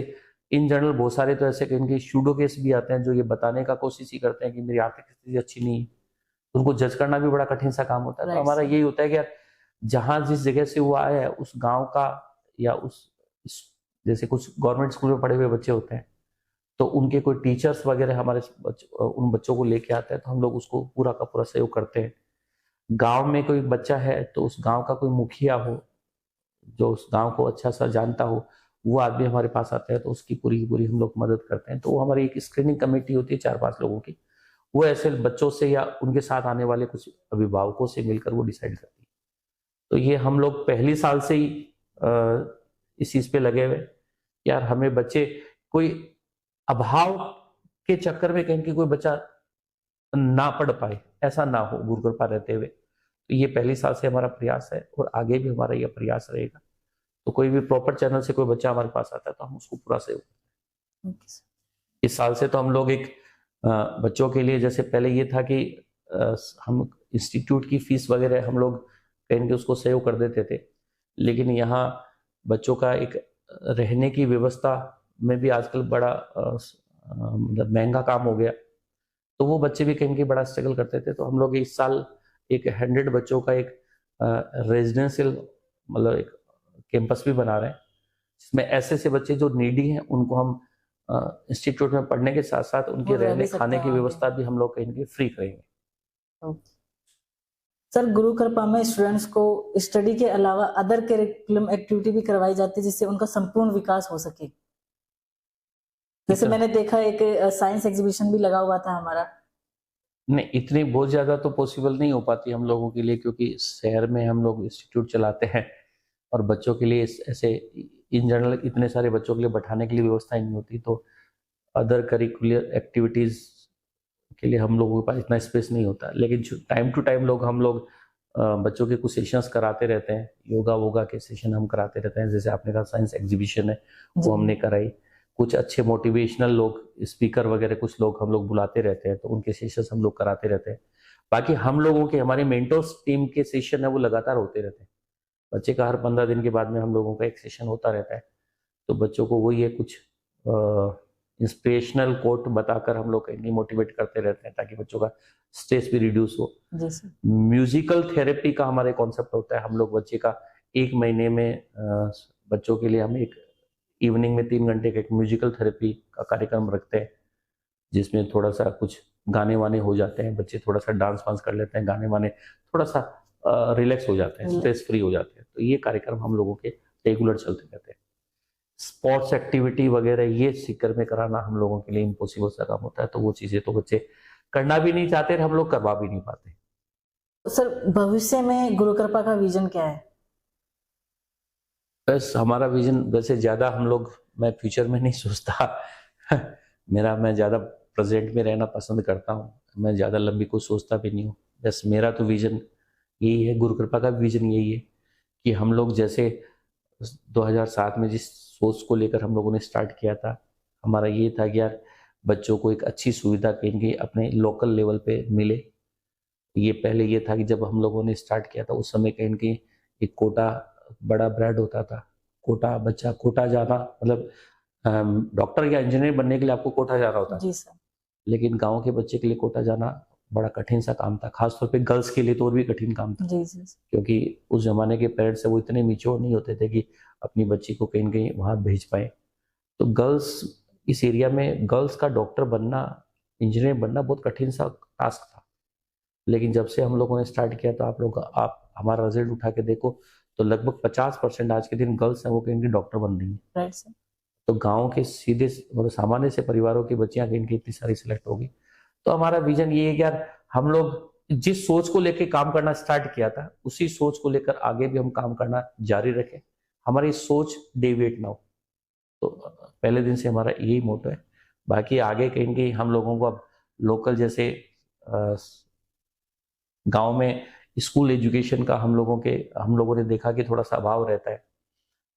इन जनरल बहुत सारे तो ऐसे कहेंगे शूडो केस भी आते हैं जो ये बताने का कोशिश ही करते हैं कि मेरी आर्थिक स्थिति अच्छी नहीं है, तो उनको जज करना भी बड़ा कठिन सा काम होता है। तो राइट हमारा सर। यही होता है कि यार जहाँ जिस जगह से वो आया है उस गांव का या जैसे कुछ गवर्नमेंट स्कूल में पढ़े हुए बच्चे होते हैं, तो उनके कोई टीचर्स वगैरह उन बच्चों को लेके आते हैं, तो हम लोग उसको पूरा का पूरा सहयोग करते हैं। गांव में कोई बच्चा है तो उस गांव का कोई मुखिया हो जो उस गांव को अच्छा सा जानता हो, वो आदमी हमारे पास आता है, तो उसकी पूरी की पूरी हम लोग मदद करते हैं। तो वो हमारी एक स्क्रीनिंग कमेटी होती है 4-5 लोगों की, वो ऐसे बच्चों से या उनके साथ आने वाले कुछ अभिभावकों से मिलकर वो डिसाइड करती है। तो ये हम लोग पहली साल से ही इस चीज पे लगे हुए यार, हमें बच्चे कोई अभाव के चक्कर में कहीं कि कोई बच्चा ना पढ़ पाए, ऐसा ना हो गुरु कृपा रहते हुए। तो ये पहली साल से हमारा प्रयास है और आगे भी हमारा ये प्रयास रहेगा। तो कोई भी प्रॉपर चैनल से कोई बच्चा हमारे पास आता है तो हम उसको पूरा सहयोग। Okay sir. इस साल से तो हम लोग एक बच्चों के लिए, जैसे पहले ये था कि हम इंस्टीट्यूट की फीस वगैरह हम लोग कहेंगे उसको सहयोग कर देते थे, लेकिन यहाँ बच्चों का एक रहने की व्यवस्था में भी आजकल बड़ा मतलब महंगा काम हो गया, तो वो बच्चे भी कहेंगे बड़ा स्ट्रगल करते थे। तो हम लोग इस साल एक 100 बच्चों का एक रेजिडेंशियल मतलब एक कैंपस भी बना रहे हैं, जिसमें ऐसे ऐसे बच्चे जो नीडी हैं उनको हम इंस्टीट्यूट में पढ़ने के साथ साथ उनके वो रह भी रहने सकते खाने हैं की वहाँ पे। व्यवस्था भी हम लोग कहेंगे फ्री करेंगे। ओके। सर गुरु कृपा में स्टूडेंट्स को स्टडी के अलावा अदर करिकुलम एक्टिविटी भी करवाई जाती है जिससे उनका संपूर्ण विकास हो सके। जैसे मैंने देखा एक साइंस एग्जीबिशन भी लगा हुआ था हमारा। नहीं, इतनी बहुत ज्यादा तो पॉसिबल नहीं हो पाती हम लोगों के लिए, क्योंकि शहर में हम लोग इंस्टीट्यूट चलाते हैं और बच्चों के लिए ऐसे इन जनरल इतने सारे बच्चों के लिए बैठाने के लिए व्यवस्था ही नहीं होती। तो अदर करिकुलर एक्टिविटीज के लिए हम लोगों के पास इतना स्पेस नहीं होता, लेकिन टाइम टू टाइम हम लोग बच्चों के कुछ सेशंस कराते रहते हैं। योगा वोगा के सेशन हम कराते रहते हैं, जैसे आपने कहा साइंस एग्जीबिशन है वो हमने कराई। कुछ अच्छे मोटिवेशनल लोग स्पीकर वगैरह कुछ लोग हम लोग बुलाते रहते हैं, तो उनके सेशंस हम लोग कराते रहते हैं। बाकी हम लोगों के हमारे मेंटर्स टीम के सेशन है वो लगातार होते रहते हैं। बच्चे का हर 15 दिन के बाद में हम लोगों का एक सेशन होता रहता है, तो बच्चों को वही है कुछ इंस्पिरेशनल कोट बताकर हम लोग कहीं मोटिवेट करते रहते हैं ताकि बच्चों का स्ट्रेस भी रिड्यूस हो। म्यूजिकल थेरेपी का हमारे कॉन्सेप्ट होता है, हम लोग बच्चे का 1 महीने में बच्चों के लिए हम एक इवनिंग में 3 घंटे का एक म्यूजिकल थेरेपी का कार्यक्रम रखते हैं, जिसमें थोड़ा सा कुछ गाने वाने हो जाते हैं, बच्चे थोड़ा सा डांस वांस कर लेते हैं, गाने वाने थोड़ा सा रिलैक्स हो जाते हैं, स्ट्रेस फ्री हो जाते हैं। तो ये कार्यक्रम हम लोगों के रेगुलर चलते रहते हैं। स्पोर्ट्स एक्टिविटी वगैरह ये सीकर में कराना हम लोगों के लिए इम्पॉसिबल सा काम होता है, तो वो चीजें तो बच्चे करना भी नहीं चाहते और हम लोग करवा भी नहीं पाते। सर भविष्य में गुरु कृपा का विजन क्या है? बस हमारा विजन वैसे ज्यादा मैं फ्यूचर में नहीं सोचता मैं ज्यादा प्रेजेंट में रहना पसंद करता हूँ, मैं ज्यादा लंबी कुछ सोचता भी नहीं हूँ। बस मेरा तो विजन यही है, गुरु कृपा का विजन यही है कि हम लोग जैसे 2007 में जिस सोच को लेकर हम लोगों ने स्टार्ट किया था, हमारा ये था कि यार बच्चों को एक अच्छी सुविधा कहेंगे अपने लोकल लेवल पे मिले। ये पहले ये था कि जब हम लोगों ने स्टार्ट किया था उस समय कहेंगे एक कोटा बड़ा ब्रांड होता था, कोटा बच्चा कोटा जाना मतलब डॉक्टर या इंजीनियर बनने के लिए आपको कोटा जाना होता जी सर। लेकिन गांव के बच्चे के लिए कोटा जाना बड़ा कठिन सा काम था, खासतौर पे गर्ल्स के लिए तो और भी कठिन काम था। जी जी। क्योंकि उस जमाने के पेरेंट्स वो इतने मैच्योर नहीं होते थे कि अपनी बच्ची को कहीं कहीं वहां भेज पाए। तो गर्ल्स इस एरिया में गर्ल्स का डॉक्टर बनना, इंजीनियर बनना बहुत कठिन सा टास्क था। लेकिन जब से हम लोगों ने स्टार्ट किया तो आप हमारा रिजल्ट उठा के देखो तो लगभग 50% आज के दिन गर्ल्स हैं वो कहीं डॉक्टर बन रही है। Right sir. तो गांव के सीधे मतलब सामान्य से परिवारों की बच्चियां कहीं इतनी सारी सिलेक्ट होगी। तो हमारा विजन ये है कि यार हम लोग जिस सोच को लेकर काम करना स्टार्ट किया था उसी सोच को लेकर आगे भी हम काम करना जारी रखें, हमारी सोच डेविएट ना हो। तो पहले दिन से हमारा यही मोटो है। बाकी आगे कहेंगे हम लोगों को अब लोकल जैसे गांव में स्कूल एजुकेशन का हम लोगों ने देखा कि थोड़ा सा अभाव रहता है,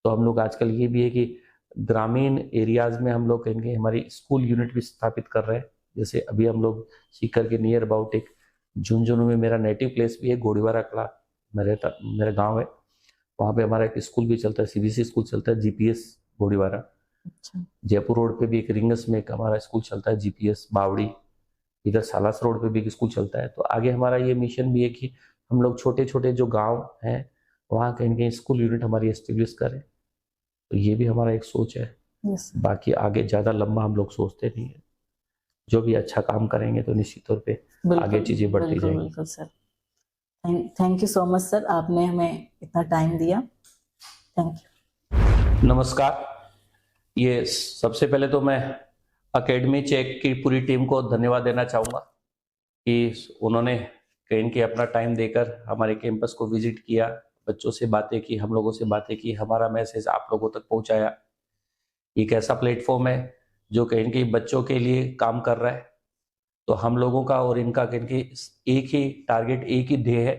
तो हम लोग आजकल ये भी है कि ग्रामीण एरियाज में हम लोग कहेंगे हमारी स्कूल यूनिट भी स्थापित कर रहे हैं। जैसे अभी हम लोग सीकर के नियर अबाउट एक झुंझुनू में मेरा नेटिव प्लेस भी है, गोड़ीवारा कला मेरा गांव है। वहाँ पे हमारा एक स्कूल भी चलता है, सीबीएसई स्कूल चलता है, जीपीएस गोड़ीवारा। अच्छा। जयपुर रोड पे भी एक रिंगस में एक हमारा स्कूल चलता है, जीपीएस बावड़ी। इधर सालास रोड पे भी एक स्कूल चलता है। तो आगे हमारा ये मिशन भी है कि हम लोग छोटे छोटे जो गांव हैं वहाँ कहीं ना कहीं स्कूल यूनिट हमारी एस्टेब्लिश करें। तो ये भी हमारा एक सोच है। यस बाकी आगे ज़्यादा लंबा हम लोग सोचते नहीं है। जो भी अच्छा काम करेंगे तो निश्चित तौर पे आगे चीज़ें बढ़ती जाएंगी। बिल्कुल sir. Thank you so much sir, आपने हमें इतना टाइम दिया। Thank you. नमस्कार। ये सबसे पहले तो मैं अकेडमी चेक की पूरी टीम को धन्यवाद देना चाहूँगा कि उन्होंने कहीं के अपना टाइम देकर हमारे कैंपस को विजिट किया, बच्चों से बातें की, हम लोगों से बातें की, हमारा मैसेज आप लोगों तक पहुंचाया। एक ऐसा प्लेटफॉर्म है जो कहीं के बच्चों के लिए काम कर रहा है। तो हम लोगों का और इनका कहीं के एक ही टारगेट, एक ही ध्येय है।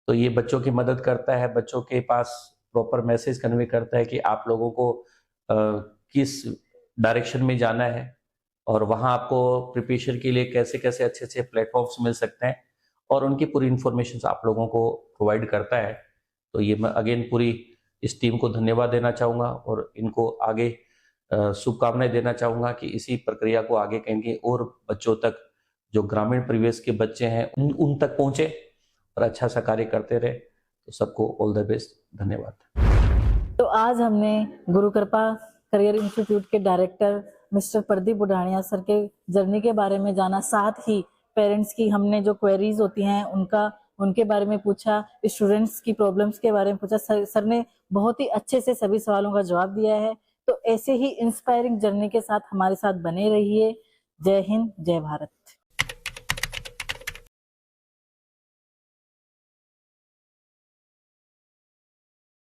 तो ये बच्चों की मदद करता है, बच्चों के पास प्रॉपर मैसेज कन्वे करता है कि आप लोगों को किस डायरेक्शन में जाना है और वहाँ आपको प्रिपरेशन के लिए कैसे कैसे अच्छे अच्छे प्लेटफॉर्म्स मिल सकते हैं, और उनकी पूरी इंफॉर्मेशन आप लोगों को प्रोवाइड करता है। तो ये मैं अगेन पूरी इस टीम को धन्यवाद देना चाहूँगा और इनको आगे शुभकामनाएं देना चाहूँगा कि इसी प्रक्रिया को आगे कहेंगे और बच्चों तक, जो ग्रामीण परिवेश के बच्चे हैं उन तक पहुँचे और अच्छा सा कार्य करते रहे। तो सबको ऑल द बेस्ट, धन्यवाद। तो आज हमने गुरु कृपा करियर इंस्टीट्यूट के director mister Pradeep Budhania sir के जर्नी के बारे में जाना, साथ ही पेरेंट्स की हमने जो क्वेरीज होती हैं उनके बारे में पूछा, स्टूडेंट्स की प्रॉब्लम्स के बारे में पूछा। सर ने बहुत ही अच्छे से सभी सवालों का जवाब दिया है। तो ऐसे ही इंस्पायरिंग जर्नी के साथ हमारे साथ बने रहिए। जय हिंद, जय भारत।